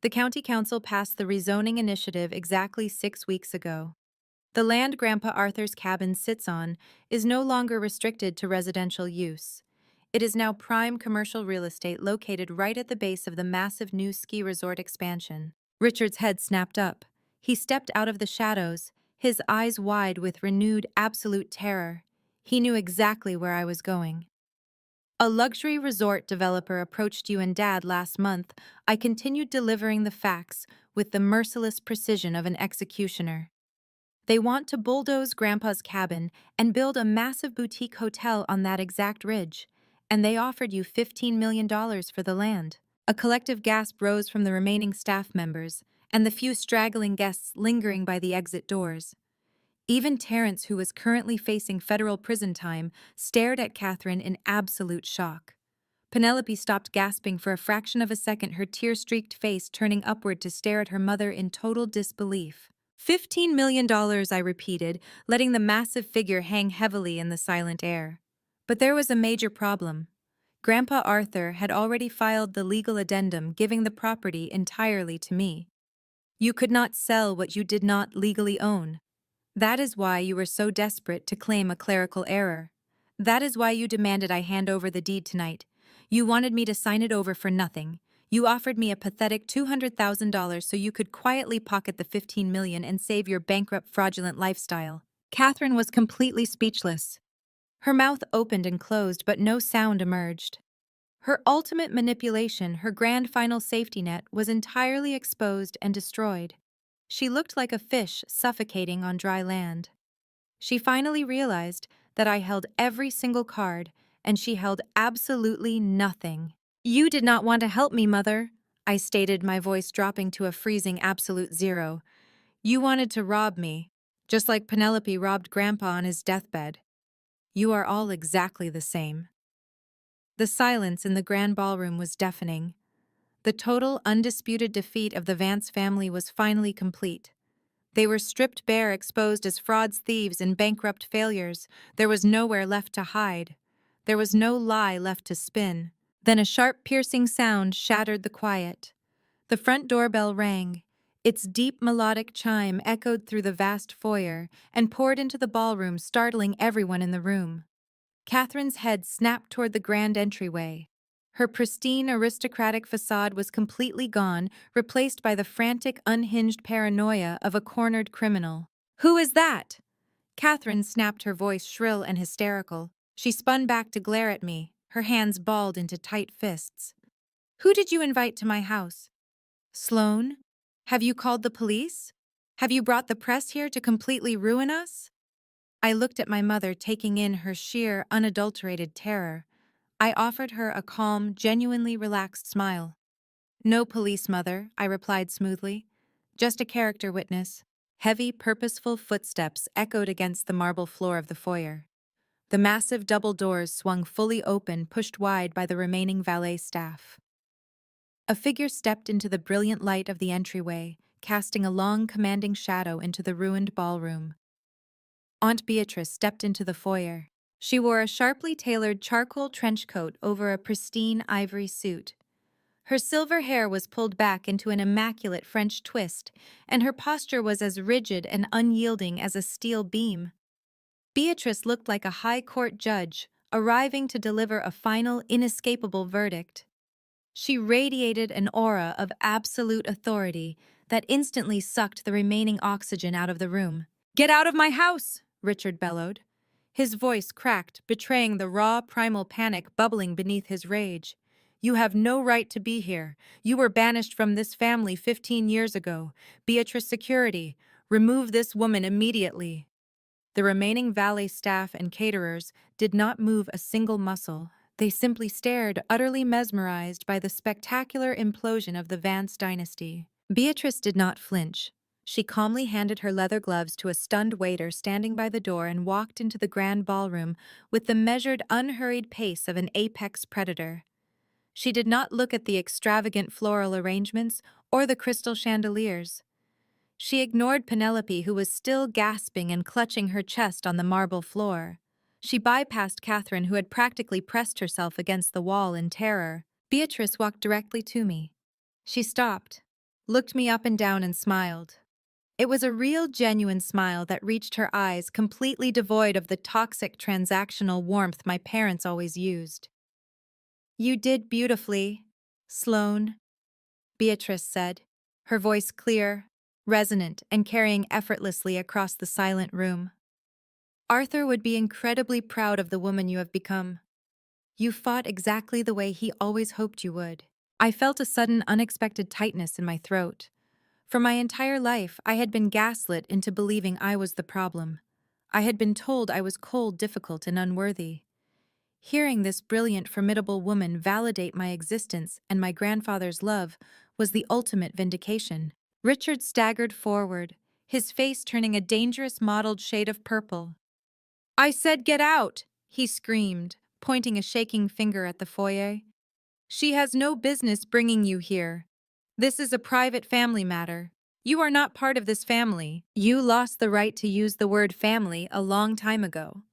The county council passed the rezoning initiative exactly 6 weeks ago. The land Grandpa Arthur's cabin sits on is no longer restricted to residential use. It is now prime commercial real estate located right at the base of the massive new ski resort expansion. Richard's head snapped up. He stepped out of the shadows, his eyes wide with renewed, absolute terror. He knew exactly where I was going. "A luxury resort developer approached you and Dad last month." I continued delivering the facts with the merciless precision of an executioner. "They want to bulldoze Grandpa's cabin and build a massive boutique hotel on that exact ridge. And they offered you $15 million for the land." A collective gasp rose from the remaining staff members and the few straggling guests lingering by the exit doors. Even Terence, who was currently facing federal prison time, stared at Catherine in absolute shock. Penelope stopped gasping for a fraction of a second, her tear-streaked face turning upward to stare at her mother in total disbelief. $15 million, I repeated, letting the massive figure hang heavily in the silent air. But there was a major problem. Grandpa Arthur had already filed the legal addendum giving the property entirely to me. You could not sell what you did not legally own. That is why you were so desperate to claim a clerical error. That is why you demanded I hand over the deed tonight. You wanted me to sign it over for nothing. You offered me a pathetic $200,000 so you could quietly pocket the $15 million and save your bankrupt, fraudulent lifestyle. Catherine was completely speechless. Her mouth opened and closed, but no sound emerged. Her ultimate manipulation, her grand final safety net, was entirely exposed and destroyed. She looked like a fish suffocating on dry land. She finally realized that I held every single card, and she held absolutely nothing. "You did not want to help me, Mother," I stated, my voice dropping to a freezing absolute zero. "You wanted to rob me, just like Penelope robbed Grandpa on his deathbed. You are all exactly the same." The silence in the grand ballroom was deafening. The total, undisputed defeat of the Vance family was finally complete. They were stripped bare, exposed as frauds, thieves, and bankrupt failures. There was nowhere left to hide. There was no lie left to spin. Then a sharp, piercing sound shattered the quiet. The front doorbell rang. Its deep, melodic chime echoed through the vast foyer and poured into the ballroom, startling everyone in the room. Catherine's head snapped toward the grand entryway. Her pristine, aristocratic facade was completely gone, replaced by the frantic, unhinged paranoia of a cornered criminal. "Who is that?" Catherine snapped, her voice shrill and hysterical. She spun back to glare at me, her hands balled into tight fists. "Who did you invite to my house? Sloane? Have you called the police? Have you brought the press here to completely ruin us?" I looked at my mother, taking in her sheer, unadulterated terror. I offered her a calm, genuinely relaxed smile. "No police, Mother," I replied smoothly. "Just a character witness." Heavy, purposeful footsteps echoed against the marble floor of the foyer. The massive double doors swung fully open, pushed wide by the remaining valet staff. A figure stepped into the brilliant light of the entryway, casting a long, commanding shadow into the ruined ballroom. Aunt Beatrice stepped into the foyer. She wore a sharply tailored charcoal trench coat over a pristine ivory suit. Her silver hair was pulled back into an immaculate French twist, and her posture was as rigid and unyielding as a steel beam. Beatrice looked like a high court judge, arriving to deliver a final, inescapable verdict. She radiated an aura of absolute authority that instantly sucked the remaining oxygen out of the room. "Get out of my house!" Richard bellowed. His voice cracked, betraying the raw, primal panic bubbling beneath his rage. "You have no right to be here. You were banished from this family 15 years ago. Beatrice Security, remove this woman immediately." The remaining valet staff and caterers did not move a single muscle. They simply stared, utterly mesmerized by the spectacular implosion of the Vance dynasty. Beatrice did not flinch. She calmly handed her leather gloves to a stunned waiter standing by the door and walked into the grand ballroom with the measured, unhurried pace of an apex predator. She did not look at the extravagant floral arrangements or the crystal chandeliers. She ignored Penelope, who was still gasping and clutching her chest on the marble floor. She bypassed Catherine, who had practically pressed herself against the wall in terror. Beatrice walked directly to me. She stopped, looked me up and down, and smiled. It was a real, genuine smile that reached her eyes, completely devoid of the toxic transactional warmth my parents always used. "You did beautifully, Sloane," Beatrice said, her voice clear, resonant, and carrying effortlessly across the silent room. "Arthur would be incredibly proud of the woman you have become. You fought exactly the way he always hoped you would." I felt a sudden, unexpected tightness in my throat. For my entire life, I had been gaslit into believing I was the problem. I had been told I was cold, difficult, and unworthy. Hearing this brilliant, formidable woman validate my existence and my grandfather's love was the ultimate vindication. Richard staggered forward, his face turning a dangerous mottled shade of purple. "I said get out!" he screamed, pointing a shaking finger at the foyer. "She has no business bringing you here. This is a private family matter. You are not part of this family. You lost the right to use the word family a long time ago."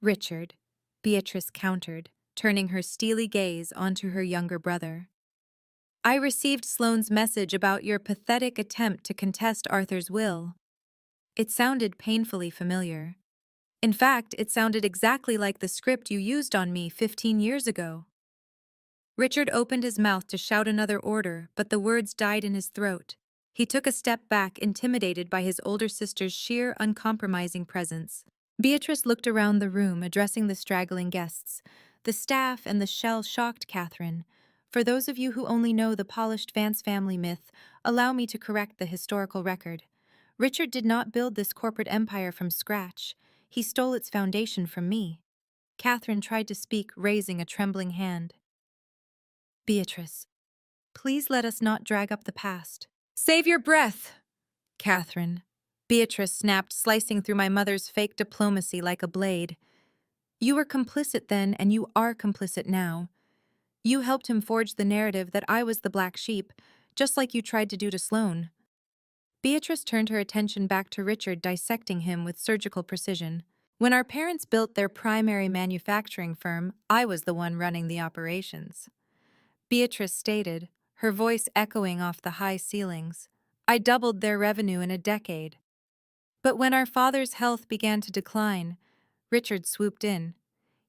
"Richard," Beatrice countered, turning her steely gaze onto her younger brother. "I received Sloane's message about your pathetic attempt to contest Arthur's will." It sounded painfully familiar. In fact, it sounded exactly like the script you used on me 15 years ago. Richard opened his mouth to shout another order, but the words died in his throat. He took a step back, intimidated by his older sister's sheer, uncompromising presence. Beatrice looked around the room, addressing the straggling guests. The staff and the shell shocked Catherine. For those of you who only know the polished Vance family myth, allow me to correct the historical record. Richard did not build this corporate empire from scratch. He stole its foundation from me. Catherine tried to speak, raising a trembling hand. Beatrice, please let us not drag up the past. Save your breath, Catherine. Beatrice snapped, slicing through my mother's fake diplomacy like a blade. You were complicit then, and you are complicit now. You helped him forge the narrative that I was the black sheep, just like you tried to do to Sloane. Beatrice turned her attention back to Richard, dissecting him with surgical precision. When our parents built their primary manufacturing firm, I was the one running the operations. Beatrice stated, her voice echoing off the high ceilings. I doubled their revenue in a decade. But when our father's health began to decline, Richard swooped in.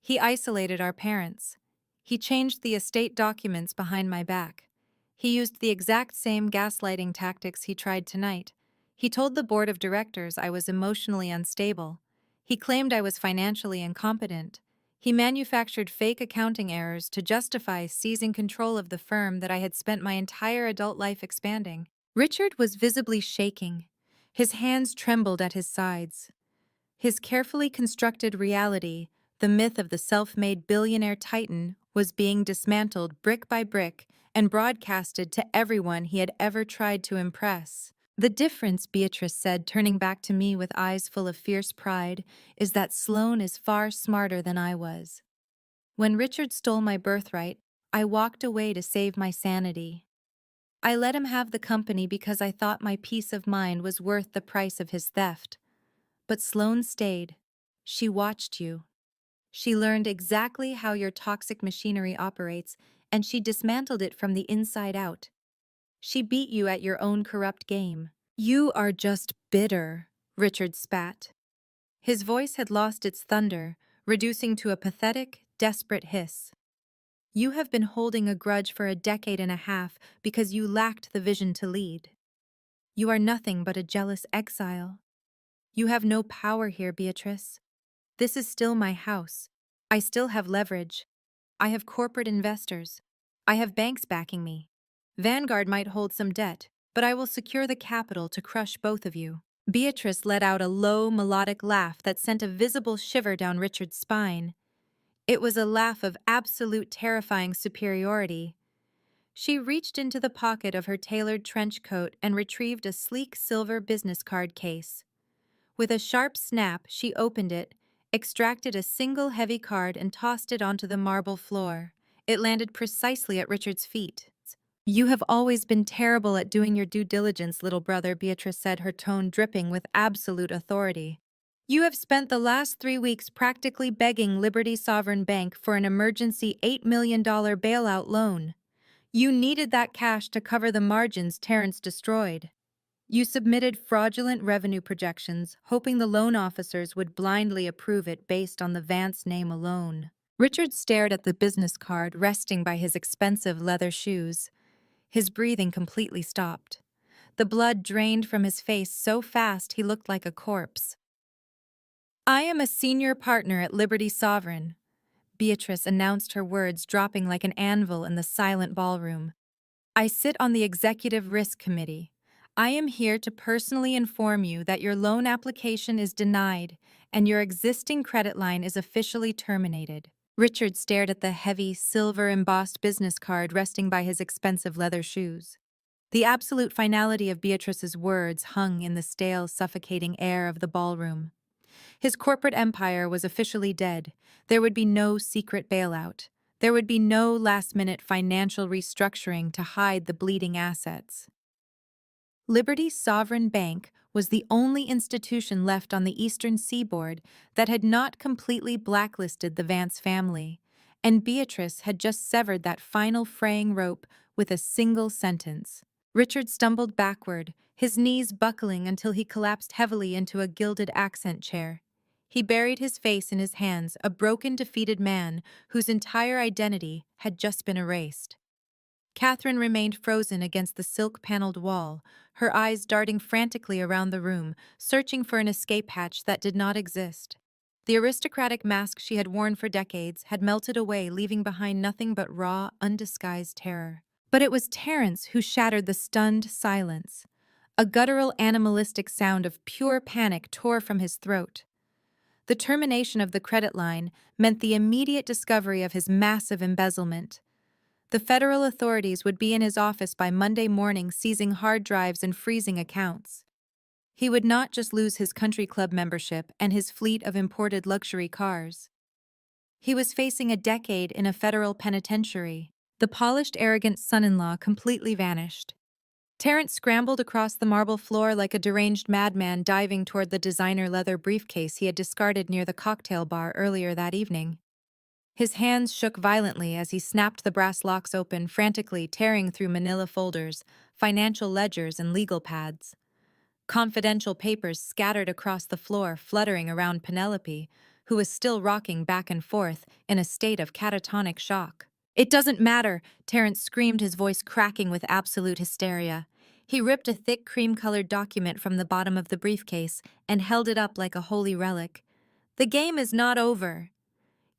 He isolated our parents. He changed the estate documents behind my back. He used the exact same gaslighting tactics he tried tonight. He told the board of directors I was emotionally unstable. He claimed I was financially incompetent. He manufactured fake accounting errors to justify seizing control of the firm that I had spent my entire adult life expanding. Richard was visibly shaking. His hands trembled at his sides. His carefully constructed reality, the myth of the self-made billionaire titan, was being dismantled brick by brick and broadcasted to everyone he had ever tried to impress. The difference, Beatrice said, turning back to me with eyes full of fierce pride, is that Sloane is far smarter than I was. When Richard stole my birthright, I walked away to save my sanity. I let him have the company because I thought my peace of mind was worth the price of his theft. But Sloane stayed. She watched you. She learned exactly how your toxic machinery operates, and she dismantled it from the inside out. She beat you at your own corrupt game. You are just bitter, Richard spat. His voice had lost its thunder, reducing to a pathetic, desperate hiss. You have been holding a grudge for a decade and a half because you lacked the vision to lead. You are nothing but a jealous exile. You have no power here, Beatrice. This is still my house. I still have leverage. I have corporate investors. I have banks backing me. Vanguard might hold some debt, but I will secure the capital to crush both of you. Beatrice let out a low, melodic laugh that sent a visible shiver down Richard's spine. It was a laugh of absolute terrifying superiority. She reached into the pocket of her tailored trench coat and retrieved a sleek silver business card case. With a sharp snap, she opened it, extracted a single heavy card and tossed it onto the marble floor. It landed precisely at Richard's feet. You have always been terrible at doing your due diligence, little brother, Beatrice said, her tone dripping with absolute authority. You have spent the last 3 weeks practically begging Liberty Sovereign Bank for an emergency $8 million bailout loan. You needed that cash to cover the margins Terrence destroyed. You submitted fraudulent revenue projections, hoping the loan officers would blindly approve it based on the Vance name alone. Richard stared at the business card resting by his expensive leather shoes. His breathing completely stopped. The blood drained from his face so fast he looked like a corpse. I am a senior partner at Liberty Sovereign, Beatrice announced, her words dropping like an anvil in the silent ballroom. I sit on the Executive Risk Committee. I am here to personally inform you that your loan application is denied and your existing credit line is officially terminated. Richard stared at the heavy, silver-embossed business card resting by his expensive leather shoes. The absolute finality of Beatrice's words hung in the stale, suffocating air of the ballroom. His corporate empire was officially dead. There would be no secret bailout. There would be no last-minute financial restructuring to hide the bleeding assets. Liberty Sovereign Bank was the only institution left on the eastern seaboard that had not completely blacklisted the Vance family, and Beatrice had just severed that final fraying rope with a single sentence. Richard stumbled backward, his knees buckling until he collapsed heavily into a gilded accent chair. He buried his face in his hands, a broken, defeated man whose entire identity had just been erased. Catherine remained frozen against the silk-paneled wall, her eyes darting frantically around the room, searching for an escape hatch that did not exist. The aristocratic mask she had worn for decades had melted away, leaving behind nothing but raw, undisguised terror. But it was Terence who shattered the stunned silence. A guttural, animalistic sound of pure panic tore from his throat. The termination of the credit line meant the immediate discovery of his massive embezzlement. The federal authorities would be in his office by Monday morning, seizing hard drives and freezing accounts. He would not just lose his country club membership and his fleet of imported luxury cars. He was facing a decade in a federal penitentiary. The polished, arrogant son-in-law completely vanished. Terence scrambled across the marble floor like a deranged madman, diving toward the designer leather briefcase he had discarded near the cocktail bar earlier that evening. His hands shook violently as he snapped the brass locks open, frantically tearing through manila folders, financial ledgers, and legal pads. Confidential papers scattered across the floor, fluttering around Penelope, who was still rocking back and forth in a state of catatonic shock. "It doesn't matter," Terence screamed, his voice cracking with absolute hysteria. He ripped a thick cream-colored document from the bottom of the briefcase and held it up like a holy relic. "The game is not over.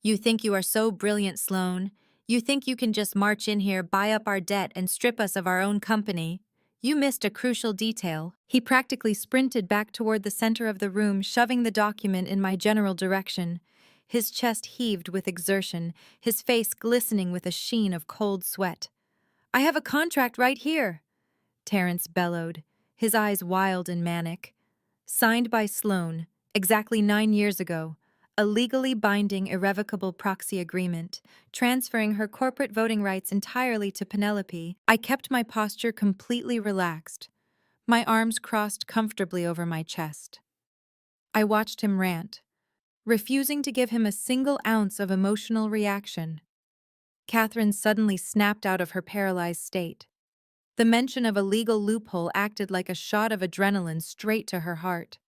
You think you are so brilliant, Sloane. You think you can just march in here, buy up our debt, and strip us of our own company. You missed a crucial detail." He practically sprinted back toward the center of the room, shoving the document in my general direction. His chest heaved with exertion, his face glistening with a sheen of cold sweat. "I have a contract right here," Terence bellowed, his eyes wild and manic. "Signed by Sloane, exactly 9 years ago. A legally binding, irrevocable proxy agreement, transferring her corporate voting rights entirely to Penelope." I kept my posture completely relaxed, my arms crossed comfortably over my chest. I watched him rant, refusing to give him a single ounce of emotional reaction. Catherine suddenly snapped out of her paralyzed state. The mention of a legal loophole acted like a shot of adrenaline straight to her heart.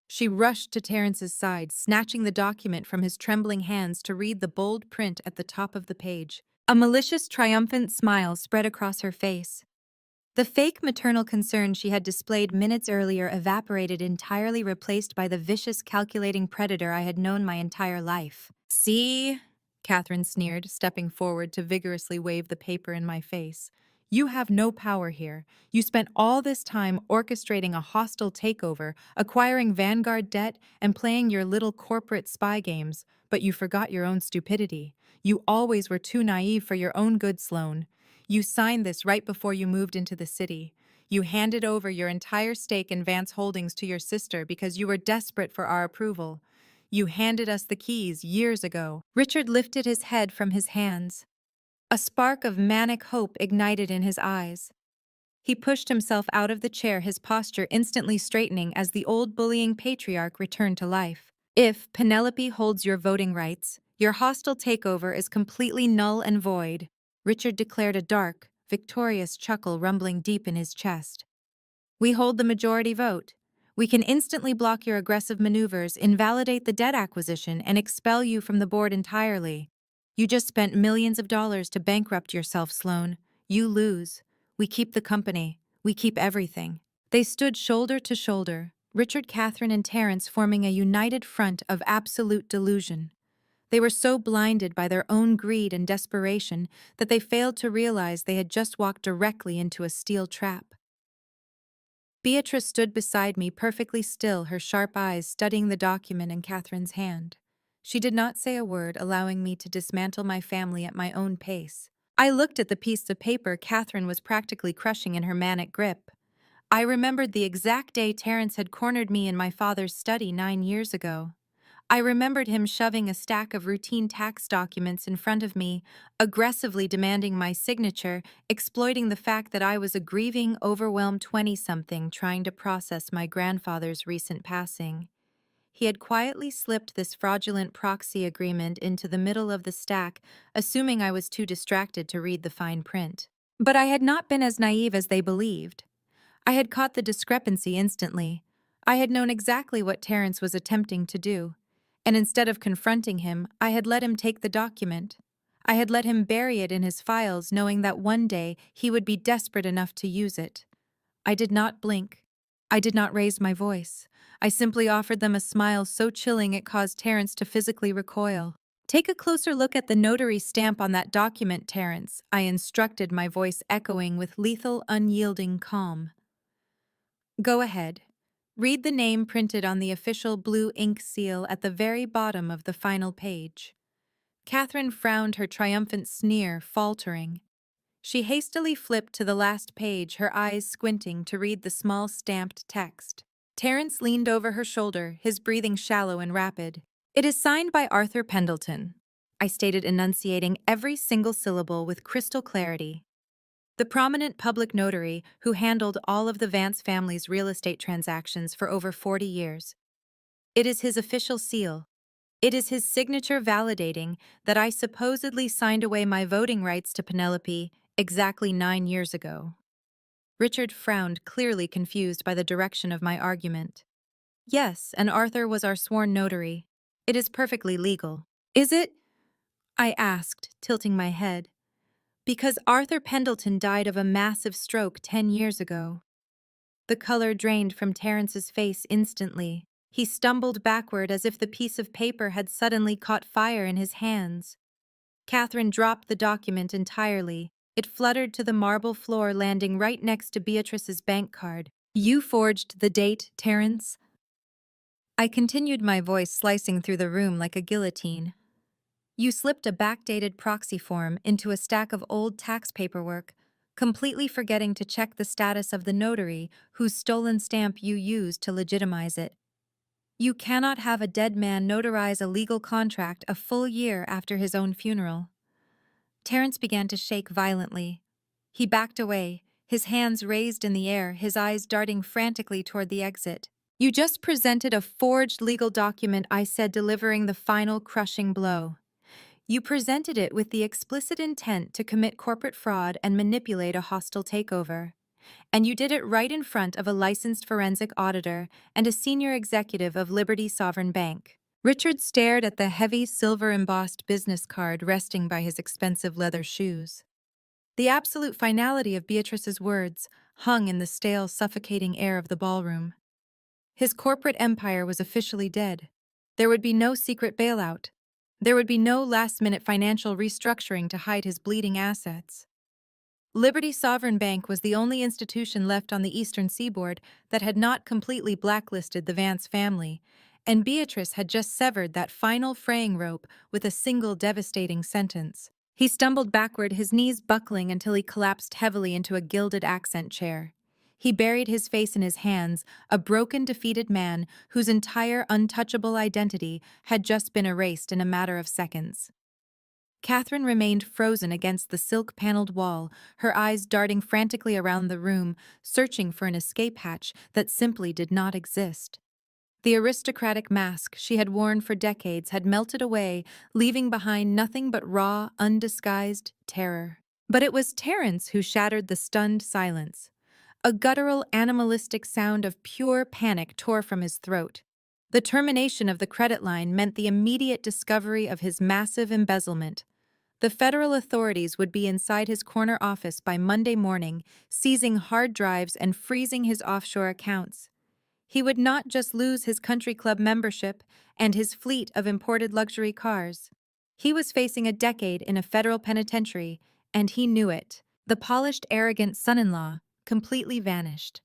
She rushed to Terence's side, snatching the document from his trembling hands to read the bold print at the top of the page. A malicious, triumphant smile spread across her face. The fake maternal concern she had displayed minutes earlier evaporated, entirely replaced by the vicious, calculating predator I had known my entire life. "See?" Catherine sneered, stepping forward to vigorously wave the paper in my face. "You have no power here. You spent all this time orchestrating a hostile takeover, acquiring Vanguard debt, and playing your little corporate spy games, but you forgot your own stupidity. You always were too naive for your own good, Sloane. You signed this right before you moved into the city. You handed over your entire stake in Vance Holdings to your sister because you were desperate for our approval. You handed us the keys years ago." Richard lifted his head from his hands. A spark of manic hope ignited in his eyes. He pushed himself out of the chair, his posture instantly straightening as the old bullying patriarch returned to life. "If Penelope holds your voting rights, your hostile takeover is completely null and void," Richard declared, a dark, victorious chuckle rumbling deep in his chest. "We hold the majority vote. We can instantly block your aggressive maneuvers, invalidate the debt acquisition, and expel you from the board entirely. You just spent millions of dollars to bankrupt yourself, Sloane. You lose. We keep the company. We keep everything." They stood shoulder to shoulder, Richard, Catherine, and Terence forming a united front of absolute delusion. They were so blinded by their own greed and desperation that they failed to realize they had just walked directly into a steel trap. Beatrice stood beside me, perfectly still, her sharp eyes studying the document in Catherine's hand. She did not say a word, allowing me to dismantle my family at my own pace. I looked at the piece of paper Catherine was practically crushing in her manic grip. I remembered the exact day Terence had cornered me in my father's study 9 years ago. I remembered him shoving a stack of routine tax documents in front of me, aggressively demanding my signature, exploiting the fact that I was a grieving, overwhelmed 20-something trying to process my grandfather's recent passing. He had quietly slipped this fraudulent proxy agreement into the middle of the stack, assuming I was too distracted to read the fine print. But I had not been as naive as they believed. I had caught the discrepancy instantly. I had known exactly what Terence was attempting to do. And instead of confronting him, I had let him take the document. I had let him bury it in his files, knowing that one day he would be desperate enough to use it. I did not blink. I did not raise my voice. I simply offered them a smile so chilling it caused Terence to physically recoil. Take a closer look at the notary stamp on that document, Terence, I instructed, my voice echoing with lethal, unyielding calm. Go ahead. Read the name printed on the official blue ink seal at the very bottom of the final page. Catherine frowned, her triumphant sneer faltering. She hastily flipped to the last page, her eyes squinting to read the small stamped text. Terence leaned over her shoulder, his breathing shallow and rapid. It is signed by Arthur Pendleton, I stated, enunciating every single syllable with crystal clarity. The prominent public notary who handled all of the Vance family's real estate transactions for over 40 years. It is his official seal. It is his signature validating that I supposedly signed away my voting rights to Penelope exactly 9 years ago. Richard frowned, clearly confused by the direction of my argument. Yes, and Arthur was our sworn notary. It is perfectly legal. Is it? I asked, tilting my head. Because Arthur Pendleton died of a massive stroke 10 years ago. The color drained from Terence's face instantly. He stumbled backward as if the piece of paper had suddenly caught fire in his hands. Catherine dropped the document entirely. It fluttered to the marble floor, landing right next to Beatrice's bank card. You forged the date, Terence? I continued, my voice slicing through the room like a guillotine. You slipped a backdated proxy form into a stack of old tax paperwork, completely forgetting to check the status of the notary whose stolen stamp you used to legitimize it. You cannot have a dead man notarize a legal contract a full year after his own funeral. Terence began to shake violently. He backed away, his hands raised in the air, his eyes darting frantically toward the exit. You just presented a forged legal document, I said, delivering the final crushing blow. You presented it with the explicit intent to commit corporate fraud and manipulate a hostile takeover. And you did it right in front of a licensed forensic auditor and a senior executive of Liberty Sovereign Bank. Richard stared at the heavy silver-embossed business card resting by his expensive leather shoes. The absolute finality of Beatrice's words hung in the stale, suffocating air of the ballroom. His corporate empire was officially dead. There would be no secret bailout. There would be no last-minute financial restructuring to hide his bleeding assets. Liberty Sovereign Bank was the only institution left on the eastern seaboard that had not completely blacklisted the Vance family, and Beatrice had just severed that final fraying rope with a single devastating sentence. He stumbled backward, his knees buckling until he collapsed heavily into a gilded accent chair. He buried his face in his hands, a broken, defeated man whose entire untouchable identity had just been erased in a matter of seconds. Catherine remained frozen against the silk-paneled wall, her eyes darting frantically around the room, searching for an escape hatch that simply did not exist. The aristocratic mask she had worn for decades had melted away, leaving behind nothing but raw, undisguised terror. But it was Terence who shattered the stunned silence. A guttural, animalistic sound of pure panic tore from his throat. The termination of the credit line meant the immediate discovery of his massive embezzlement. The federal authorities would be inside his corner office by Monday morning, seizing hard drives and freezing his offshore accounts. He would not just lose his country club membership and his fleet of imported luxury cars. He was facing a decade in a federal penitentiary, and he knew it. The polished, arrogant son-in-law completely vanished.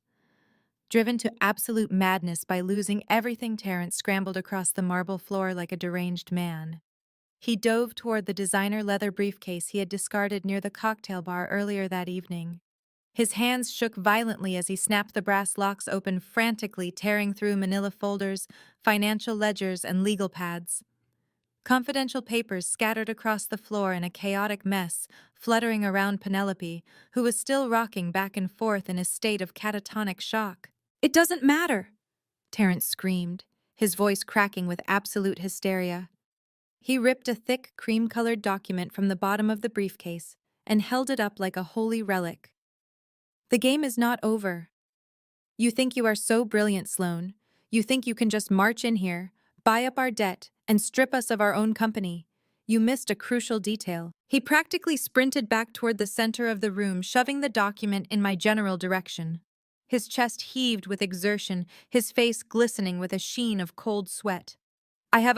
Driven to absolute madness by losing everything, Terence scrambled across the marble floor like a deranged man. He dove toward the designer leather briefcase he had discarded near the cocktail bar earlier that evening. His hands shook violently as he snapped the brass locks open, frantically tearing through manila folders, financial ledgers, and legal pads. Confidential papers scattered across the floor in a chaotic mess, fluttering around Penelope, who was still rocking back and forth in a state of catatonic shock. "It doesn't matter!" Terence screamed, his voice cracking with absolute hysteria. He ripped a thick, cream-colored document from the bottom of the briefcase and held it up like a holy relic. "The game is not over. You think you are so brilliant, Sloane. You think you can just march in here, buy up our debt, and strip us of our own company. You missed a crucial detail. He practically sprinted back toward the center of the room, shoving the document in my general direction. His chest heaved with exertion, his face glistening with a sheen of cold sweat.